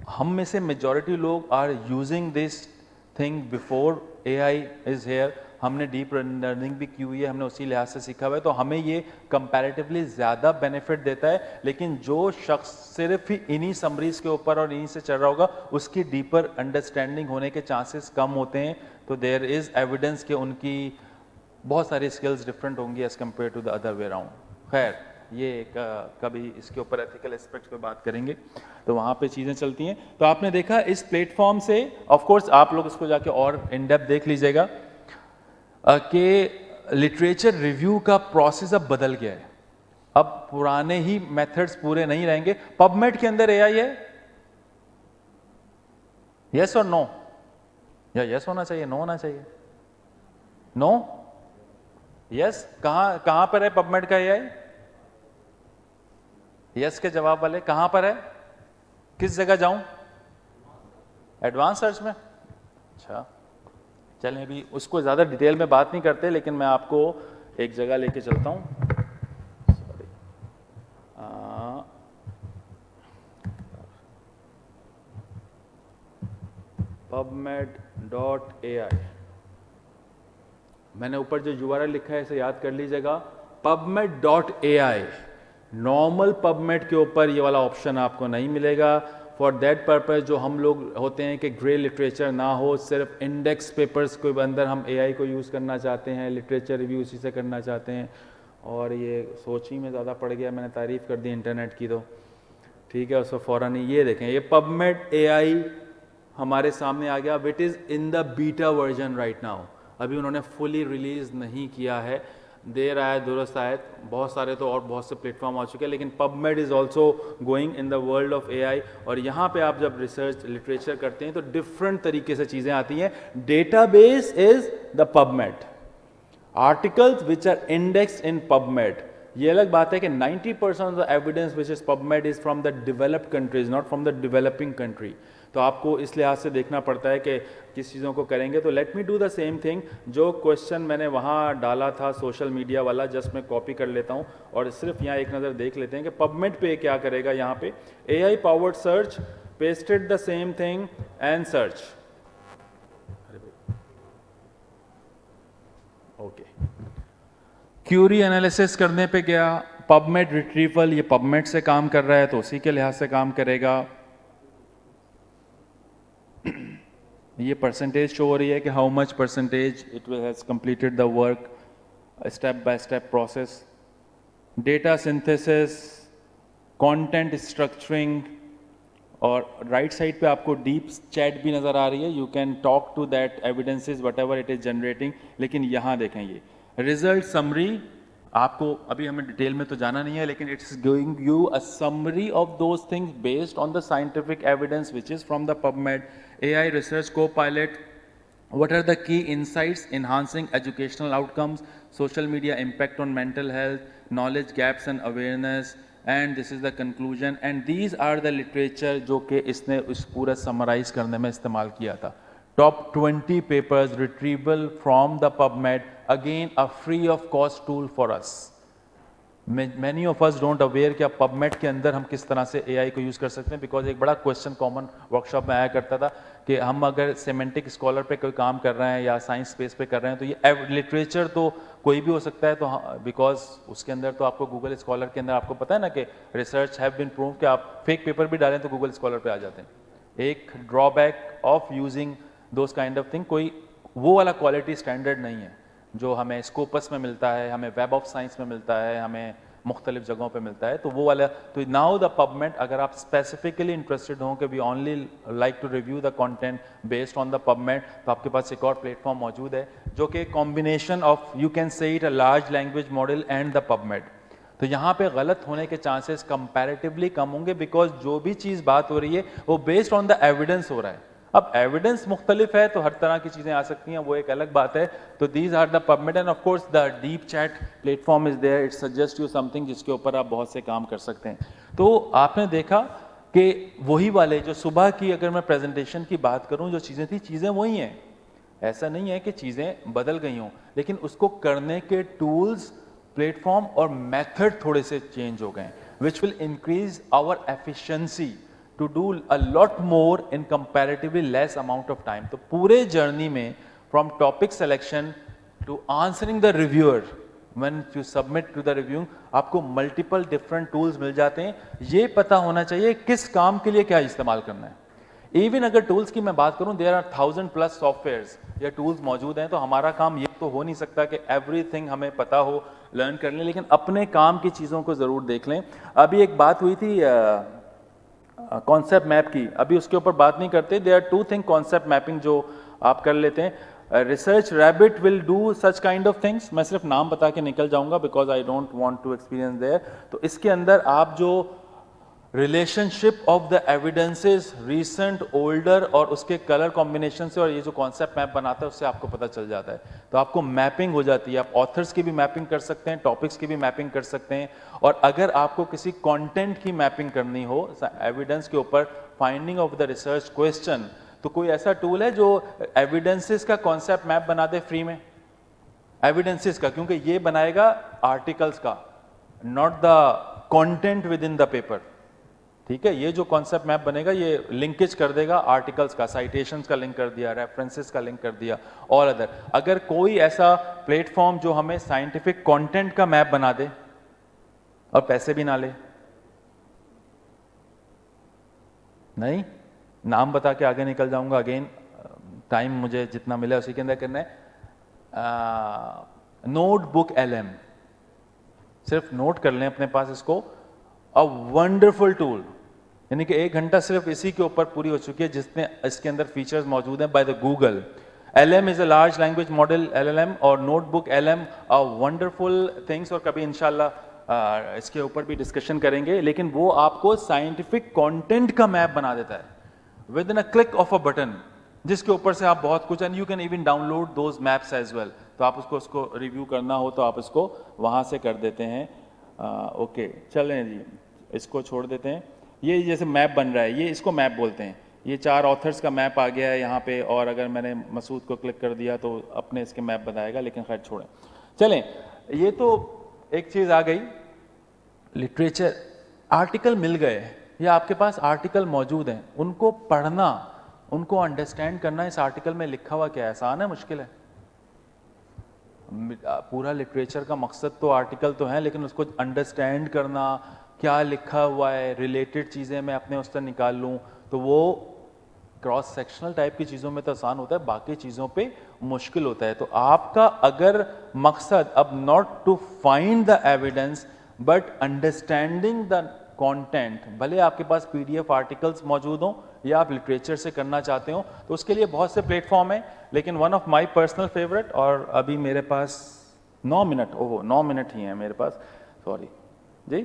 हम में से मेजॉरिटी लोग are using this thing before AI is here. हमने डीप लर्निंग भी की हुई है, हमने उसी लिहाज से सीखा हुआ है, तो हमें ये कंपैरेटिवली ज़्यादा बेनिफिट देता है। लेकिन जो शख्स सिर्फ ही इन्हीं समरीज के ऊपर और इन्हीं से चल रहा होगा, उसकी डीपर अंडरस्टैंडिंग होने के चांसेस कम होते हैं। तो देयर इज़ एविडेंस कि उनकी बहुत सारी स्किल्स डिफरेंट होंगी as compare to the other way around. खैर, ये कभी इसके ऊपर एथिकल एस्पेक्ट्स पे बात करेंगे, तो वहाँ पे चीज़ें चलती हैं। तो आपने देखा इस प्लेटफॉर्म से, ऑफ कोर्स आप लोग इसको जाके और इन डेप्थ देख लीजिएगा कि लिटरेचर रिव्यू का प्रोसेस अब बदल गया है, अब पुराने ही मेथड्स पूरे नहीं रहेंगे। पबमेड के अंदर एआई है, यस और नो, या यस होना चाहिए, नो होना चाहिए, नो, यस। कहां पर है पबमेड का एआई? यस के जवाब वाले कहां पर है? किस जगह जाऊं? एडवांस सर्च में। अच्छा, चलें अभी उसको ज़्यादा डिटेल में बात नहीं करते, लेकिन मैं आपको एक जगह लेके चलता हूं। सॉरी, pubmed.ai, मैंने ऊपर जो URL लिखा है इसे याद कर लीजिएगा, pubmed.ai। नॉर्मल पबमेड के ऊपर ये वाला ऑप्शन आपको नहीं मिलेगा। फॉर दैट पर्पज जो हम लोग होते हैं कि ग्रे लिटरेचर ना हो, सिर्फ इंडेक्स पेपर्स के अंदर हम एआई को यूज़ करना चाहते हैं, लिटरेचर रिव्यू उसी से करना चाहते हैं, और ये सोच ही में ज़्यादा पड़ गया, मैंने तारीफ़ कर दी इंटरनेट की तो ठीक है, उसको फ़ौरन ही ये देखें, ये पबमेड एआई हमारे सामने आ गया, which is in the beta version right now. अभी उन्होंने फुली रिलीज़ नहीं किया है, देर आए दुरुस्त आए, बहुत सारे तो और बहुत से प्लेटफॉर्म आ चुके हैं, लेकिन PubMed is also going in the world of AI. और यहाँ पे आप जब रिसर्च लिटरेचर करते हैं तो डिफरेंट तरीके से चीज़ें आती हैं। Database is the PubMed, articles which are indexed in PubMed. ये अलग बात है कि 90% of the evidence which is PubMed is from the developed countries, not from the developing country. तो आपको इस लिहाज से देखना पड़ता है कि किस चीज़ों को करेंगे। तो let me do the same thing, जो क्वेश्चन मैंने वहाँ डाला था सोशल मीडिया वाला, जस्ट मैं कॉपी कर लेता हूँ और सिर्फ यहाँ एक नज़र देख लेते हैं कि पबमेड पे क्या करेगा। यहाँ पे AI powered search, pasted the same thing and search, okay. Query analysis करने पे गया, पबमेड रिट्रीवल, ये पबमेड से काम कर रहा है तो उसी के लिहाज से काम करेगा। ये परसेंटेज शो हो रही है कि how much percentage it has completed the work, step by step process. Data synthesis, content structuring, और राइट साइड पे आपको डीप चैट भी नज़र आ रही है, you can talk to that evidences whatever it is generating. लेकिन यहाँ देखें, ये रिजल्ट समरी, आपको अभी हमें डिटेल में तो जाना नहीं है, लेकिन it's giving you a summary of those things based on the scientific evidence which is from the PubMed. AI Research Copilot, what are the key insights enhancing educational outcomes, social media impact on mental health, knowledge gaps and awareness, and this is the conclusion, and these are the literature जो कि इसने उस पूरा summarize करने में इस्तेमाल किया था। Top 20 papers retrieval from the PubMed, again a free of cost tool for us. Many of us don't aware कि आप PubMed के अंदर हम किस तरह से AI को यूज़ कर सकते हैं, बिकॉज एक बड़ा क्वेश्चन कॉमन वर्कशॉप में आया करता था कि हम अगर सेमेंटिक स्कॉलर पे कोई काम कर रहे हैं या साइंस स्पेस पे कर रहे हैं तो ये लिटरेचर तो कोई भी हो सकता है, तो बिकॉज उसके अंदर तो आपको गूगल स्कॉलर के अंदर आपको पता है ना कि रिसर्च हैव बीन प्रूव कि आप फेक पेपर भी डालें तो गूगल स्कॉलर पे आ जाते हैं। एक drawback of using those kind of thing, कोई वो वाला क्वालिटी स्टैंडर्ड नहीं है जो हमें स्कोपस में मिलता है, हमें वेब ऑफ साइंस में मिलता है, हमें मुख्तलिफ जगहों पे मिलता है, तो वो वाला। तो नाउ द पबमेड, अगर आप स्पेसिफिकली इंटरेस्टेड हों कि we only like to review the content based on the PubMed, तो आपके पास एक और प्लेटफॉर्म मौजूद है जो कि combination of, you can say it, a large language model and the PubMed. तो यहाँ पे गलत होने के चांसेस कंपैरेटिवली कम होंगे, बिकॉज जो भी चीज़ बात हो रही है वो बेस्ड ऑन द एविडेंस हो रहा है। अब एविडेंस मुख्तलिफ है तो हर तरह की चीज़ें आ सकती हैं, वो एक अलग बात है। तो these are the PubMed, and of course the deep chat platform is there, it suggest you something जिसके ऊपर आप बहुत से काम कर सकते हैं। तो आपने देखा कि वही वाले जो सुबह की, अगर मैं प्रेजेंटेशन की बात करूं, जो चीज़ें थी चीज़ें वही हैं, ऐसा नहीं है कि चीज़ें बदल गई हों, लेकिन उसको करने के टूल्स, प्लेटफॉर्म और मेथड थोड़े से चेंज हो गए, which will increase our efficiency to do a lot more in comparatively less amount of time। तो पूरे जर्नी में from topic selection to answering the reviewer when you submit to the review, आपको multiple different tools मिल जाते हैं। ये पता होना चाहिए किस काम के लिए क्या इस्तेमाल करना है। इवन अगर टूल्स की मैं बात करूं, देयर आर 1000+ सॉफ्टवेयर्स या टूल्स मौजूद हैं, तो हमारा काम ये तो हो नहीं सकता कि एवरीथिंग हमें पता हो, लर्न कर लें, लेकिन अपने काम की चीज़ों को ज़रूर देख लें। अभी एक बात हुई थी कॉन्सेप्ट मैप की, अभी उसके ऊपर बात नहीं करते। There are 2 thing concept mapping जो आप कर लेते हैं। Research rabbit will do such kind of things. मैं सिर्फ नाम बता के निकल जाऊंगा because I don't want to experience there. तो इसके अंदर आप जो relationship of the evidences recent older और उसके कलर कॉम्बिनेशन से और ये जो कॉन्सेप्ट मैप बनाता है उससे आपको पता चल जाता है. तो आपको मैपिंग हो जाती है. आप ऑथर्स की भी मैपिंग कर सकते हैं, टॉपिक्स की भी मैपिंग कर सकते हैं. और अगर आपको किसी कंटेंट की मैपिंग करनी हो एविडेंस के ऊपर, finding of the research question, तो कोई ऐसा टूल है जो एविडेंसेस का कॉन्सेप्ट मैप बना दे फ्री में? एविडेंसेस का, क्योंकि ये बनाएगा आर्टिकल्स का, not the content with in the paper. ठीक है, ये जो कॉन्सेप्ट मैप बनेगा ये लिंकेज कर देगा आर्टिकल्स का, साइटेशंस का लिंक कर दिया, रेफरेंसेस का लिंक कर दिया और अदर. अगर कोई ऐसा प्लेटफॉर्म जो हमें साइंटिफिक कंटेंट का मैप बना दे और पैसे भी ना ले, नहीं, नाम बता के आगे निकल जाऊंगा. अगेन टाइम मुझे जितना मिला उसी के अंदर करना है. नोटबुक LM, सिर्फ नोट कर लें अपने पास इसको. अ वंडरफुल टूल, यानी कि 1 घंटा सिर्फ इसी के ऊपर पूरी हो चुकी है जिसमें इसके अंदर फीचर्स मौजूद हैं by the Google. LM is a large language model LLM और notebook LM a wonderful things. और कभी इंशाल्लाह इसके ऊपर भी डिस्कशन करेंगे. लेकिन वो आपको साइंटिफिक कंटेंट का मैप बना देता है within a click of a button, जिसके ऊपर से आप बहुत कुछ, and you can even download those maps as well. तो आप उसको रिव्यू करना हो तो आप इसको वहां से कर देते हैं. ओके, चलें जी, इसको छोड़ देते हैं. ये जैसे मैप बन रहा है, ये इसको मैप बोलते हैं. ये 4 ऑथर्स का मैप आ गया है यहाँ पे, और अगर मैंने मसूद को क्लिक कर दिया तो अपने इसके मैप बताएगा. लेकिन खैर छोड़ें. चलें, ये तो एक चीज़ आ गई. लिटरेचर आर्टिकल मिल गए या आपके पास आर्टिकल मौजूद हैं, उनको पढ़ना, उनको अंडरस्टैंड करना, इस आर्टिकल में लिखा हुआ क्या है, आसान है मुश्किल है? पूरा लिटरेचर का मकसद तो आर्टिकल तो है, लेकिन उसको अंडरस्टैंड करना, क्या लिखा हुआ है, रिलेटेड चीज़ें मैं अपने उस पर निकाल लूँ, तो वो क्रॉस सेक्शनल टाइप की चीज़ों में तो आसान होता है, बाकी चीज़ों पे मुश्किल होता है. तो आपका अगर मकसद अब not to find the evidence but understanding the content, भले आपके पास PDF आर्टिकल्स मौजूद हों या आप लिटरेचर से करना चाहते हो, तो उसके लिए बहुत से प्लेटफॉर्म हैं. लेकिन one of my personal favourite, और अभी मेरे पास 9 मिनट, ओहो 9 मिनट ही हैं मेरे पास, सॉरी जी,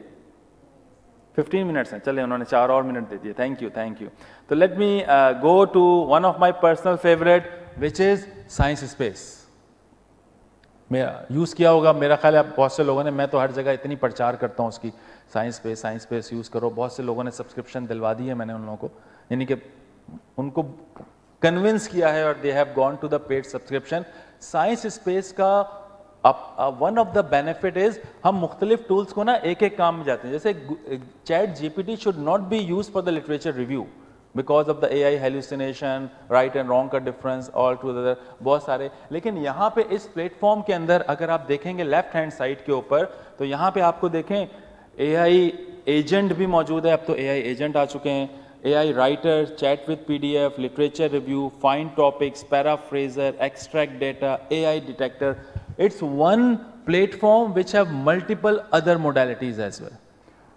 15 मिनट्स हैं. चले, उन्होंने 4 और मिनट दे दिए. Thank you, thank you. तो let me go to one of my personal favourite which is science space. मेरा यूज़ किया होगा, मेरा ख्याल है बहुत से लोगों ने, मैं तो हर जगह इतनी प्रचार करता हूँ उसकी, साइंस स्पेस यूज़ करो. बहुत से लोगों ने सब्सक्रिप्शन दिलवा दी है मैंने उन लोगों को, यानी कि उनको कन्विंस किया है और they have gone to the paid subscription. Science space का one of the benefit is हम मुख्तलिफ टूल्स को ना एक एक काम में जाते हैं. जैसे chat GPT should not be use for the literature review because of the AI hallucination, right and wrong का डिफरेंस, ऑल टूगेदर बहुत सारे. लेकिन यहाँ पे इस प्लेटफॉर्म के अंदर अगर आप देखेंगे लेफ्ट हैंड साइड के ऊपर, तो यहाँ पे आपको देखें AI एजेंट भी मौजूद है. अब तो AI एजेंट आ चुके हैं. AI writer, chat with PDF, literature review, find topics, paraphraser, extract data, AI detector. It's one platform which have multiple other modalities as well.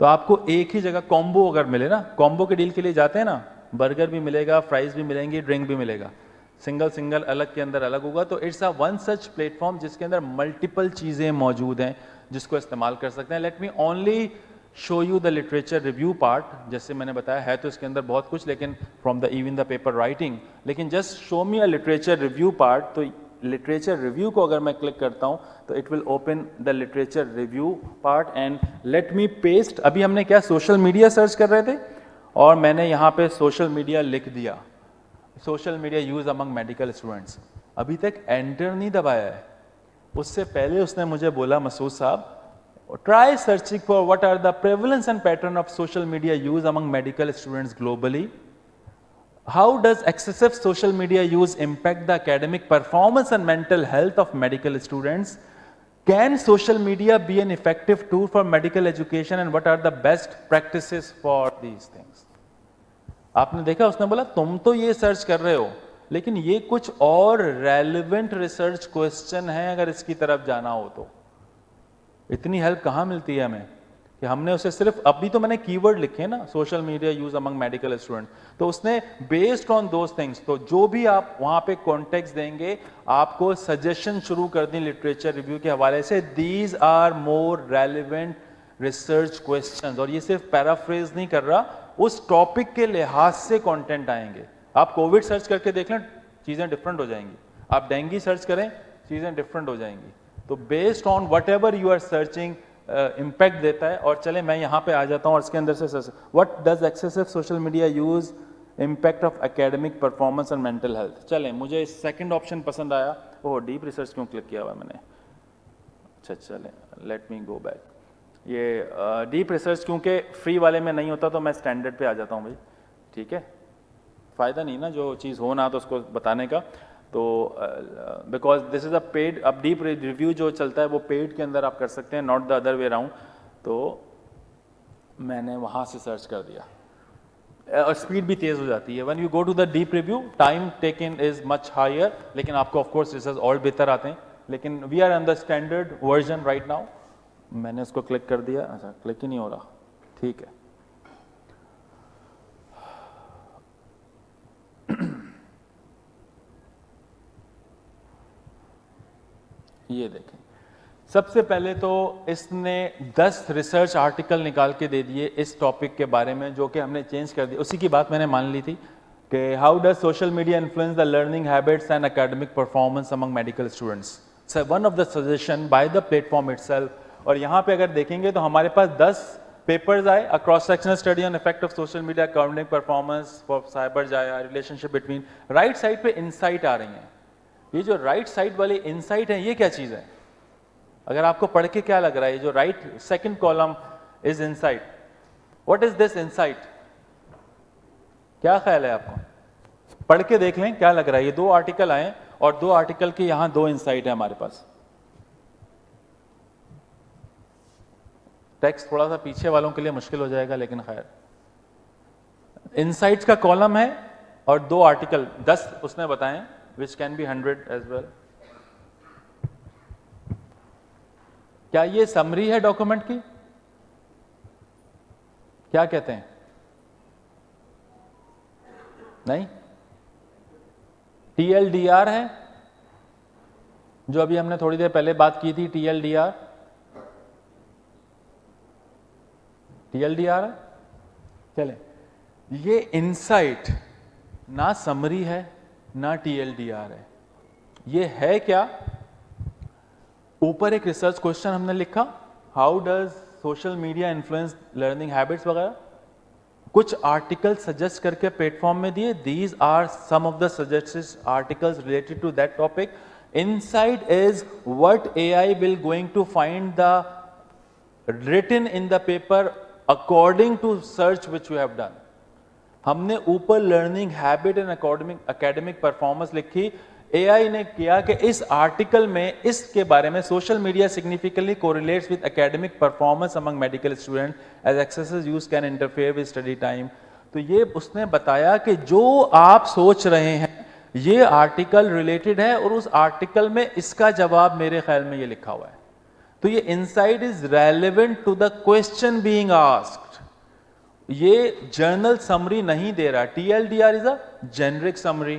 तो आपको एक ही जगह कॉम्बो अगर मिले ना, कॉम्बो के डील के लिए जाते हैं ना, बर्गर भी मिलेगा, फ्राइज भी मिलेंगी, ड्रिंक भी मिलेगा, सिंगल अलग के अंदर अलग होगा. तो it's a one such platform जिसके अंदर मल्टीपल चीज़ें मौजूद हैं जिसको इस्तेमाल कर सकते हैं. Let me only show you the literature review part. जैसे मैंने बताया है तो इसके अंदर बहुत कुछ, लेकिन from the even the paper writing, लेकिन just show me a literature review part. तो लिटरेचर रिव्यू को अगर मैं क्लिक करता हूं तो it will open the literature review part and let me paste. अभी हमने क्या सोशल मीडिया सर्च कर रहे थे और मैंने यहाँ पे सोशल मीडिया लिख दिया, social media use among medical students. अभी तक एंटर नहीं दबाया है. उससे पहले उसने मुझे बोला, मसूद साहब, try searching for what are the prevalence and pattern of social media use among medical students globally. How does excessive social media use impact the academic performance and mental health of medical students? Can social media be an effective tool for medical education and what are the best practices for these things? आपने देखा, उसने बोला तुम तो ये search कर रहे हो, लेकिन ये कुछ और रेलेवेंट रिसर्च क्वेश्चन है अगर इसकी तरफ जाना हो तो. इतनी हेल्प कहाँ मिलती है हमें कि हमने उसे सिर्फ, अभी तो मैंने कीवर्ड लिखे ना, social media use among medical student, तो उसने बेस्ड ऑन दोज थिंग्स, तो जो भी आप वहां पे कॉन्टेक्स्ट देंगे, आपको सजेशन शुरू कर दी लिटरेचर रिव्यू के हवाले से, these are more relevant research questions, और ये सिर्फ पैराफ्रेज नहीं कर रहा, उस टॉपिक के लिहाज से कंटेंट आएंगे। आप कोविड सर्च करके देख लें, चीजें डिफरेंट हो जाएंगी, आप डेंगू सर्च करें, चीजें डिफरेंट हो जाएंगी। तो based on whatever you are searching impact देता है। और चले मैं यहाँ पे आ जाता हूँ और इसके अंदर से what does excessive social media use impact of academic performance and mental health. चले, मुझे सेकंड ऑप्शन पसंद आया। ओह, डीप रिसर्च क्यों क्लिक किया हुआ मैंने? अच्छा चले, लेट मी गो बैक। ये डीप रिसर्च क्योंकि फ्री वाले में नहीं होता तो मैं स्टैंडर्ड पे आ जाता हूँ भाई, ठीक है, फ़ायदा नहीं ना जो चीज़ हो ना तो उसको बताने का। तो because this is a paid, अब डीप रिव्यू जो चलता है वो पेड के अंदर आप कर सकते हैं, not the other way around. तो मैंने वहाँ से सर्च कर दिया और स्पीड भी तेज़ हो जाती है। When you go to the deep review, time taken is much higher, लेकिन आपको ऑफकोर्स रिसर्च और बेहतर आते हैं। लेकिन we are on the standard version right now. मैंने उसको क्लिक कर दिया, अच्छा क्लिक ही नहीं हो रहा, ठीक है। ये देखें, सबसे पहले तो इसने 10 रिसर्च आर्टिकल निकाल के दे दिए इस टॉपिक के बारे में, जो कि हमने चेंज कर दिया। उसी की बात मैंने मान ली थी कि how does social media influence the learning habits and academic performance among medical students, one of the suggestion by the platform itself. और यहाँ पे अगर देखेंगे तो हमारे पास 10 पेपर्स आए, a cross sectional study on effect of social media academic performance for cyber जाया, relationship between. Right side पे इनसाइट आ रही हैं। ये जो राइट साइड वाली इनसाइट है, ये क्या चीज है? अगर आपको पढ़ के क्या लग रहा है? ये जो right second column is insight, what is this insight? क्या ख्याल है आपको? पढ़ के देख लें क्या लग रहा है। ये 2 आर्टिकल आए और 2 आर्टिकल के यहां 2 इनसाइट है हमारे पास। टेक्स्ट थोड़ा सा पीछे वालों के लिए मुश्किल हो जाएगा, लेकिन खैर, इनसाइट्स का कॉलम है और 2 आर्टिकल, 10 उसने बताए, which can be 100 as well। क्या ये समरी है डॉक्यूमेंट की? क्या कहते हैं? नहीं, TLDR है, जो अभी हमने थोड़ी देर पहले बात की थी। TLDR है। चले, ये इनसाइट ना समरी है ना TLDR है। ये है क्या? ऊपर एक रिसर्च क्वेश्चन हमने लिखा, how does social media influence learning habits वगैरह, कुछ आर्टिकल सजेस्ट करके प्लेटफॉर्म में दिए। These are some of the suggested articles related to that topic. Insight is what AI will going to find the written in the paper according to search which you have done. हमने ऊपर learning habit and academic performance लिखी। AI ने किया कि इस article में इसके बारे में social media significantly correlates with academic performance among medical student as excessive use can interfere with study time. तो ये उसने बताया कि जो आप सोच रहे हैं ये आर्टिकल रिलेटेड है और उस आर्टिकल में इसका जवाब मेरे ख्याल में ये लिखा हुआ है। तो ये insight is relevant to the question being asked. ये जर्नल समरी नहीं दे रहा। TLDR is a generic summary,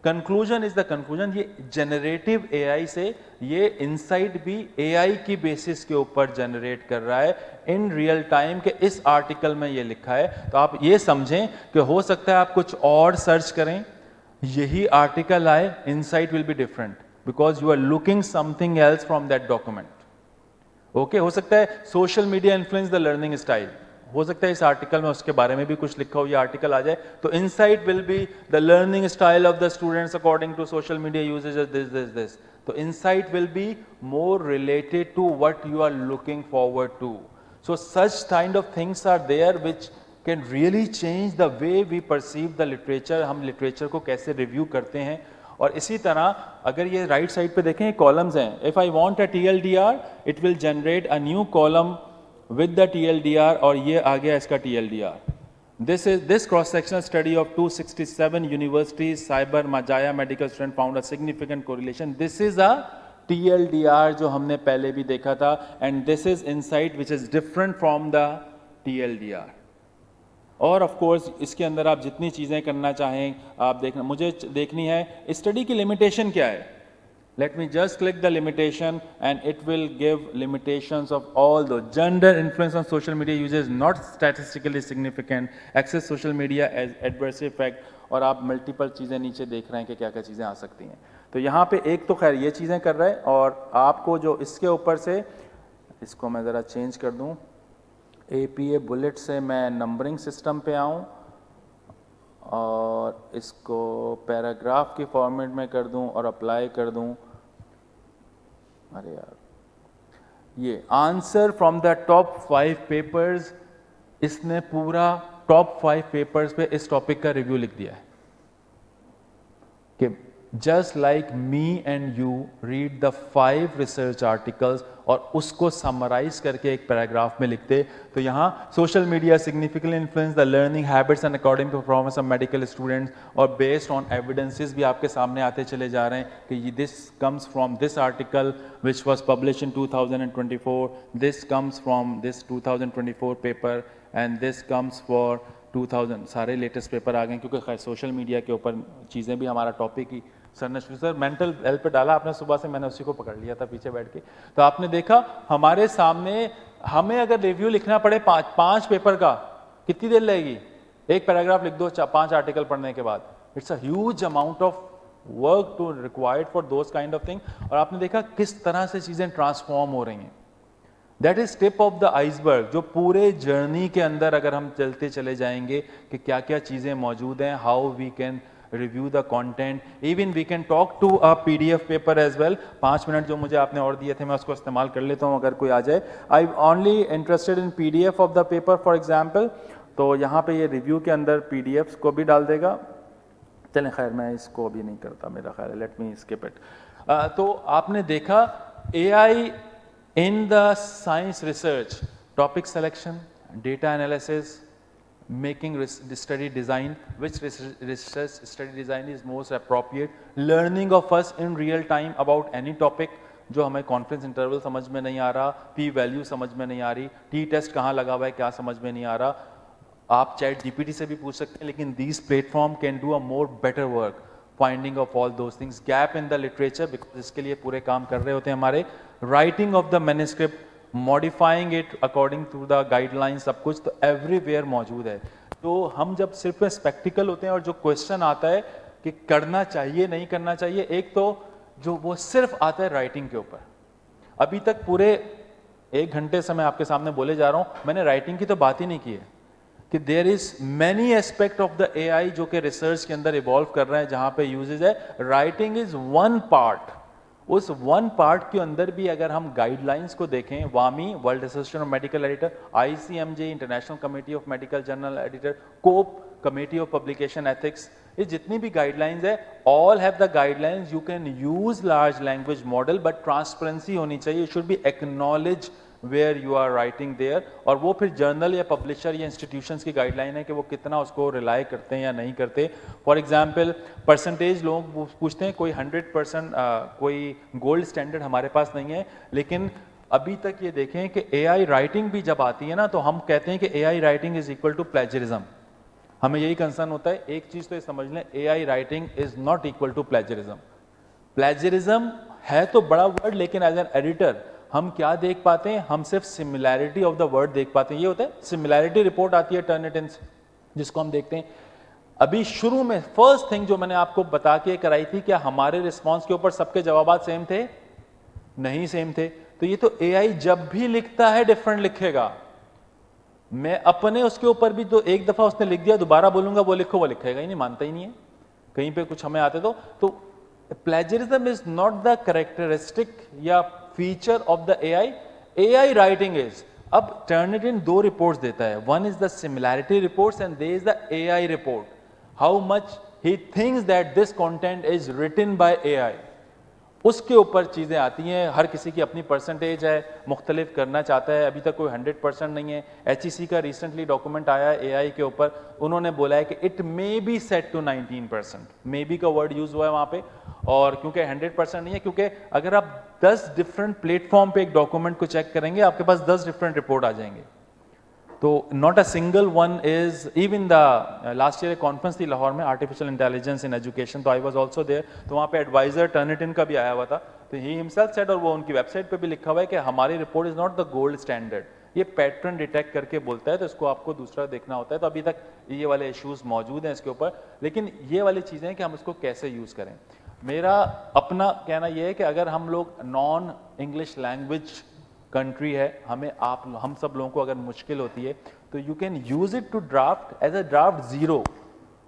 conclusion is the conclusion. ये जनरेटिव AI से ये इनसाइट भी AI की बेसिस के ऊपर जनरेट कर रहा है इन रियल टाइम के इस आर्टिकल में ये लिखा है। तो आप ये समझें कि हो सकता है आप कुछ और सर्च करें, यही आर्टिकल आए, insight will be different because you are looking something else from that document. Okay, हो सकता है social media influence the learning style, हो सकता है इस आर्टिकल में उसके बारे में भी कुछ लिखा हो, ये आर्टिकल आ जाए। तो insight will be the learning style of the students according to social media usages this. तो insight will be more related to what you are looking forward to. So such kind of things are there which can really change the way we perceive the literature. हम literature को कैसे review करते हैं। और इसी तरह अगर ये राइट साइड पे देखें, कॉलम्स हैं। If I want a TLDR it will generate a new column with the TLDR और ये आ गया इसका TLDR। This cross-sectional study of 267 universities, cyber, Majaya medical student found a significant correlation. This is a TLDR जो हमने पहले भी देखा था, and this is insight which is different from the TLDR। और ऑफ कोर्स इसके अंदर आप जितनी चीज़ें करना चाहें आप देखना, मुझे देखनी है स्टडी की लिमिटेशन क्या है। Let me just click the limitation and it will give limitations of all those. Gender influence on social media usage not statistically significant. Access social media as adverse effect. और आप multiple चीज़ें नीचे देख रहे हैं कि क्या क्या चीज़ें आ सकती हैं। तो यहाँ पे एक तो खैर ये चीज़ें कर रहा है, और आपको जो इसके ऊपर से, इसको मैं ज़रा चेंज कर दूँ, APA बुलेट से मैं नंबरिंग सिस्टम पे आऊँ और इसको पैराग्राफ के फॉर्मेट में कर दूं और अप्लाई कर दूं। अरे यार, ये answer from the top 5 papers, इसने पूरा टॉप 5 पेपर्स पे इस टॉपिक का रिव्यू लिख दिया है कि just like me and you read the 5 research articles और उसको समराइज करके एक पैराग्राफ में लिखते। तो यहाँ social media significantly influence the learning habits and according to performance of medical students, और बेस्ड ऑन एविडेंसेस भी आपके सामने आते चले जा रहे हैं कि this comes from this article which was publish in 2024, this comes from this 2024 paper and this comes for 2000। सारे लेटेस्ट पेपर आ गए क्योंकि खैर सोशल मीडिया के ऊपर चीज़ें भी हमारा टॉपिक ही। सर मेंटल हेल्थ पे डाला आपने सुबह से, मैंने उसी को पकड़ लिया था पीछे बैठ के। तो आपने देखा हमारे सामने, हमें अगर रिव्यू लिखना पड़े 5 पेपर का, कितनी देर लगेगी? एक पैराग्राफ लिख दो 5 आर्टिकल पढ़ने के बाद। It's a huge amount of work to required for those kind of thing. और आपने देखा किस तरह से चीजें ट्रांसफॉर्म हो रही हैं। That is tip of the iceberg. जो पूरे जर्नी के अंदर अगर हम चलते चले जाएंगे कि क्या क्या चीजें मौजूद हैं, how we can review the content, even we can talk to a PDF paper as well। 5 minute जो मुझे आपने और दिए थे मैं उसको इस्तेमाल कर लेता हूँ अगर कोई आ जाए। I only interested in PDF of the paper for example. तो यहाँ पे ये रिव्यू के अंदर PDFs को भी डाल देगा। चलें खैर मैं इसको अभी नहीं करता, मेरा ख्याल है, लेट मी स्किप इट। तो आपने देखा AI in the science research, topic selection, data analysis, making study design, which research study design is most appropriate, learning of us in real time about any topic, जो हमें conference interval समझ में नहीं आ रहा, P value समझ में नहीं आ रही, T टेस्ट कहाँ लगा हुआ है क्या समझ में नहीं आ रहा, आप चैट GPT से भी पूछ सकते हैं, लेकिन these platform can do a more better work finding of all those things, gap in the literature, because इसके लिए पूरे काम कर रहे होते हैं हमारे, writing of the manuscript, modifying it according to the guideline, सब कुछ तो एवरीवेयर मौजूद है। तो हम जब सिर्फ स्पेक्टिकल होते हैं और जो क्वेश्चन आता है कि करना चाहिए नहीं करना चाहिए, एक तो जो वो सिर्फ आता है राइटिंग के ऊपर। अभी तक पूरे 1 घंटे से मैं आपके सामने बोले जा रहा हूं, मैंने राइटिंग की तो बात ही नहीं की है कि there is many aspect of the AI जो कि रिसर्च के अंदर इवॉल्व कर रहे हैं, जहां पे यूजेज है। Writing is one part. उस वन पार्ट के अंदर भी अगर हम गाइडलाइंस को देखें, वामी world association of medical editor, ICMJ international committee of medical journal editor, COPE committee of publication ethics, ये जितनी भी गाइडलाइंस है, all have the guidelines. You can use large language model, but transparency होनी चाहिए, should be acknowledge where you are writing there. और वो फिर journal या पब्लिशर या इंस्टीट्यूशंस की गाइडलाइन है कि वो कितना उसको रिलाई करते हैं या नहीं करते। फॉर एग्जांपल परसेंटेज लोग पूछते हैं, कोई 100% कोई गोल्ड स्टैंडर्ड हमारे पास नहीं है, लेकिन अभी तक ये देखें कि AI राइटिंग भी जब आती है ना, तो हम कहते हैं कि AI writing is equal to plagiarism. हमें यही कंसर्न होता है। एक चीज तो ये समझ लें, AI writing is not equal to plagiarism. Plagiarism है तो बड़ा वर्ड, लेकिन एज एन एडिटर हम क्या देख पाते हैं, हम सिर्फ सिमिलैरिटी ऑफ द वर्ड देख पाते हैं। ये होता है सिमिलैरिटी रिपोर्ट आती है टर्निटिन से, जिसको हम देखते हैं। अभी शुरू में फर्स्ट थिंग जो मैंने आपको बता के कराई थी, क्या हमारे रिस्पॉन्स के ऊपर सबके जवाब सेम थे? नहीं सेम थे। तो ये तो AI जब भी लिखता है डिफरेंट लिखेगा। मैं अपने उसके ऊपर भी तो एक दफा उसने लिख दिया, दोबारा बोलूंगा वो लिखो, वो लिखेगा ही नहीं, मानता ही नहीं है। कहीं पे कुछ हमें आते तो plagiarism is not the characteristic या feature of the AI। AI writing is, अब टर्निटिन 2 रिपोर्ट्स देता है, one is the similarity reports and there is the AI report, how much he thinks that this content is written by AI। उसके ऊपर चीजें आती हैं, हर किसी की अपनी परसेंटेज है, मुख्तलिफ करना चाहता है, अभी तक कोई 100% नहीं है। HEC का रिसेंटली डॉक्यूमेंट आया है AI के ऊपर, उन्होंने बोला है कि it may be set to 19%, may be का वर्ड यूज हुआ है वहां पे। और क्योंकि 100% नहीं है, क्योंकि अगर आप 10 डिफरेंट प्लेटफॉर्म पे एक डॉक्यूमेंट को चेक करेंगे, आपके पास 10 डिफरेंट रिपोर्ट आ जाएंगे। तो not a single one is even the last year conference थी लाहौर में, आर्टिफिशियल इंटेलिजेंस इन एजुकेशन, तो आई वाज आल्सो देयर। तो वहाँ पे एडवाइजर टर्निटिन का भी आया हुआ था, तो ही हिमसेल्फ सेड, और वो उनकी वेबसाइट पे भी लिखा हुआ है कि हमारी report is not the gold standard, ये पैटर्न डिटेक्ट करके बोलता है, तो इसको आपको दूसरा देखना होता है। तो अभी तक ये वाले इश्यूज मौजूद हैं इसके ऊपर, लेकिन ये वाली चीज़ें हैं कि हम इसको कैसे यूज़ करें। मेरा अपना कहना यह है कि अगर हम लोग नॉन इंग्लिश लैंग्वेज कंट्री है, हम सब लोगों को अगर मुश्किल होती है, तो you can use it to draft as a draft zero,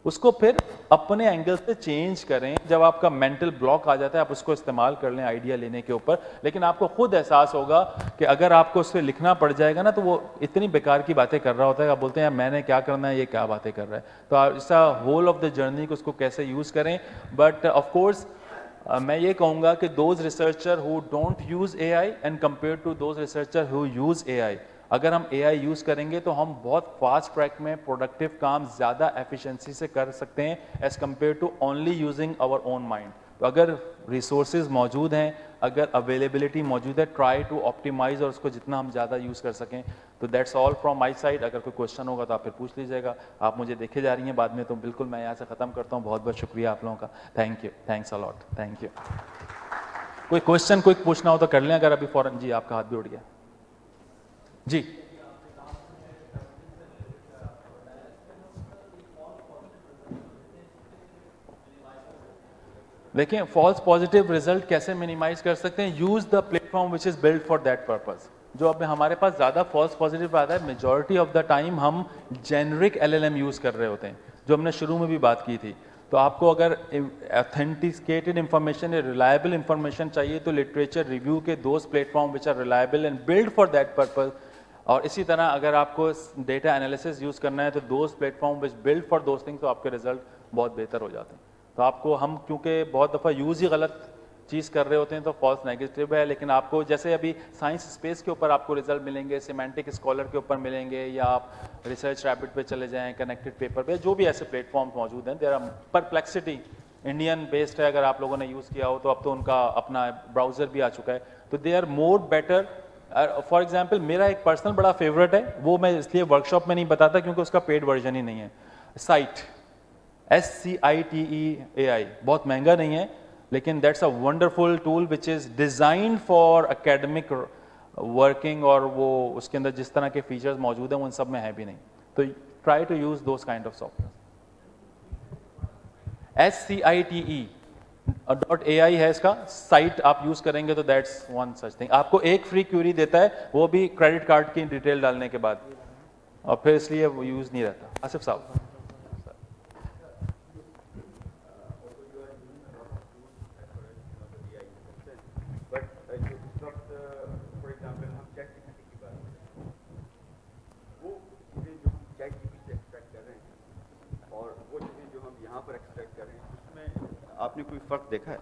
उसको फिर अपने एंगल से चेंज करें। जब आपका मेंटल ब्लॉक आ जाता है, आप उसको इस्तेमाल कर लें आइडिया लेने के ऊपर, लेकिन आपको खुद एहसास होगा कि अगर आपको उस पर लिखना पड़ जाएगा ना, तो वो इतनी बेकार की बातें कर रहा होता है, आप बोलते हैं मैंने क्या करना है, ये क्या बातें कर रहा है। तो ऐसा होल ऑफ द जर्नी को उसको कैसे यूज करें। बट ऑफ कोर्स मैं ये कहूँगा कि those researcher who don't use AI and compare to those researcher who use AI, अगर हम एआई यूज करेंगे तो हम बहुत फास्ट ट्रैक में प्रोडक्टिव काम ज़्यादा एफिशिएंसी से कर सकते हैं as compare to only using our own mind. तो अगर रिसोर्सेज मौजूद हैं, अगर अवेलेबिलिटी मौजूद है, ट्राई टू ऑप्टिमाइज और उसको जितना हम ज़्यादा यूज़ कर सकें। तो that's all from my side. अगर कोई क्वेश्चन होगा तो आप फिर पूछ लीजिएगा। आप मुझे देखे जा रही हैं बाद में, तो बिल्कुल मैं यहाँ से ख़त्म करता हूँ। बहुत बहुत शुक्रिया आप लोगों का, thank you, thanks a lot, thank you. कोई क्वेश्चन कोई पूछना हो तो कर लें, अगर अभी फौरन। जी आपका हाथ भी उठ गया जी। देखिए फॉल्स पॉजिटिव रिजल्ट कैसे मिनिमाइज कर सकते हैं, use the platform which is build for that purpose. जो अब हमारे पास ज़्यादा फॉल्स पॉजिटिव आता है, मेजॉरिटी ऑफ द टाइम हम जेनरिक एलएलएम यूज़ कर रहे होते हैं, जो हमने शुरू में भी बात की थी। तो आपको अगर ऑथेंटिकेटेड इंफॉर्मेशन या रिलायबल इंफॉर्मेशन चाहिए, तो लिटरेचर रिव्यू के those platform which are reliable and build for that purpose. और इसी तरह अगर आपको डेटा एनालिसिस यूज़ करना है, तो those platform which build for those things, तो आपके रिजल्ट बहुत बेहतर हो जाते हैं। तो आपको हम क्योंकि बहुत दफ़ा यूज़ ही गलत चीज़ कर रहे होते हैं, तो फॉल्स नेगेटिव है। लेकिन आपको जैसे अभी साइंस स्पेस के ऊपर आपको रिजल्ट मिलेंगे, सिमेंटिक स्कॉलर के ऊपर मिलेंगे, या आप रिसर्च रैपिड पे चले जाएं, कनेक्टेड पेपर पे, जो भी ऐसे प्लेटफॉर्म मौजूद हैं। There are perplexity Indian based है, अगर आप लोगों ने यूज़ किया हो तो अब तो उनका अपना ब्राउज़र भी आ चुका है। तो they are more better. For example मेरा एक पर्सनल बड़ा फेवरेट है, वो मैं इसलिए वर्कशॉप में नहीं बताता क्योंकि उसका पेड वर्जन ही नहीं है, साइट, SCITEAI, बहुत महंगा नहीं है, लेकिन that's a wonderful tool which is designed for academic working, और वो उसके अंदर जिस तरह के फीचर्स मौजूद हैं वो उन सब में है भी नहीं। तो try to use those kind of software. SCITE.AI है इसका, साइट आप यूज करेंगे तो दैट्स वन सच थिंग। आपको एक फ्री क्यूरी देता है, वो भी क्रेडिट कार्ड की डिटेल डालने के बाद, और फिर इसलिए वो यूज नहीं रहता। आसिफ साहब, आपने कोई फर्क देखा है?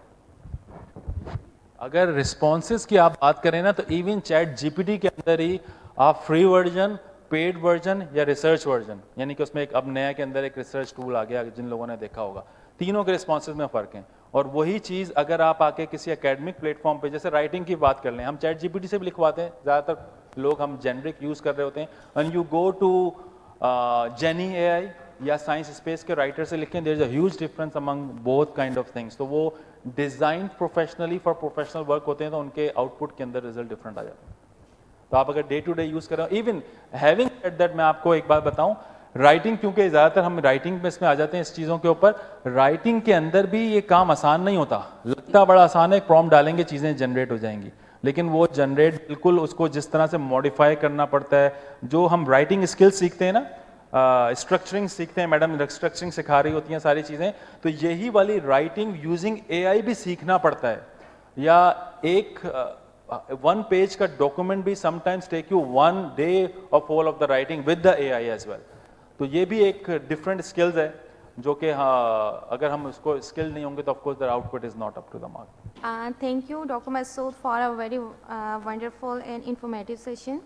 अगर रिस्पॉन्सेज की आप बात करें ना, तो इवन चैट जीपीटी के अंदर ही आप फ्री वर्जन, पेड वर्जन या रिसर्च वर्जन, यानी कि उसमें एक अब नया के अंदर एक रिसर्च टूल आ गया, जिन लोगों ने देखा होगा, तीनों के रिस्पॉन्सेज में फ़र्क है। और वही चीज़ अगर आप आके किसी एकेडमिक प्लेटफॉर्म पे, जैसे राइटिंग की बात कर लें, हम चैट जीपीटी से भी लिखवाते हैं, ज़्यादातर लोग हम जेनरिक यूज़ कर रहे होते हैं। And you go to Jenni AI या साइंस स्पेस के राइटर से लिखें, there is a huge difference among both kind of things. तो वो design professionally for professional work होते हैं, तो उनके आउटपुट के अंदर रिजल्ट डिफरेंट आ जाते हैं। तो आप अगर डे टू डे यूज करें, इवन हैविंग सेड दैट, मैं आपको एक बात बताऊं, राइटिंग, क्योंकि ज़्यादातर हम राइटिंग में इसमें आ जाते हैं इस चीज़ों के ऊपर, राइटिंग के अंदर भी ये काम आसान नहीं होता। लगता बड़ा आसान है, प्रॉम्प्ट डालेंगे चीज़ें जनरेट हो जाएंगी, लेकिन वो जनरेट बिल्कुल उसको जिस तरह से मॉडिफाई करना पड़ता है। जो हम राइटिंग स्किल्स सीखते हैं ना, स्ट्रक्चरिंग सीखते हैं, मैडम स्ट्रक्चरिंग सिखा रही होती हैं सारी चीज़ें, तो यही वाली राइटिंग यूजिंग एआई भी सीखना पड़ता है। या एक वन पेज का डॉक्यूमेंट भी sometimes take you 1 day of all of the writing with the AI as well. तो ये भी एक डिफरेंट स्किल्स है, जो कि हाँ, अगर हम उसको स्किल नहीं होंगे तो of course the output is not up to the mark. Thank you, Dr. Masood, for a very wonderful and informative session.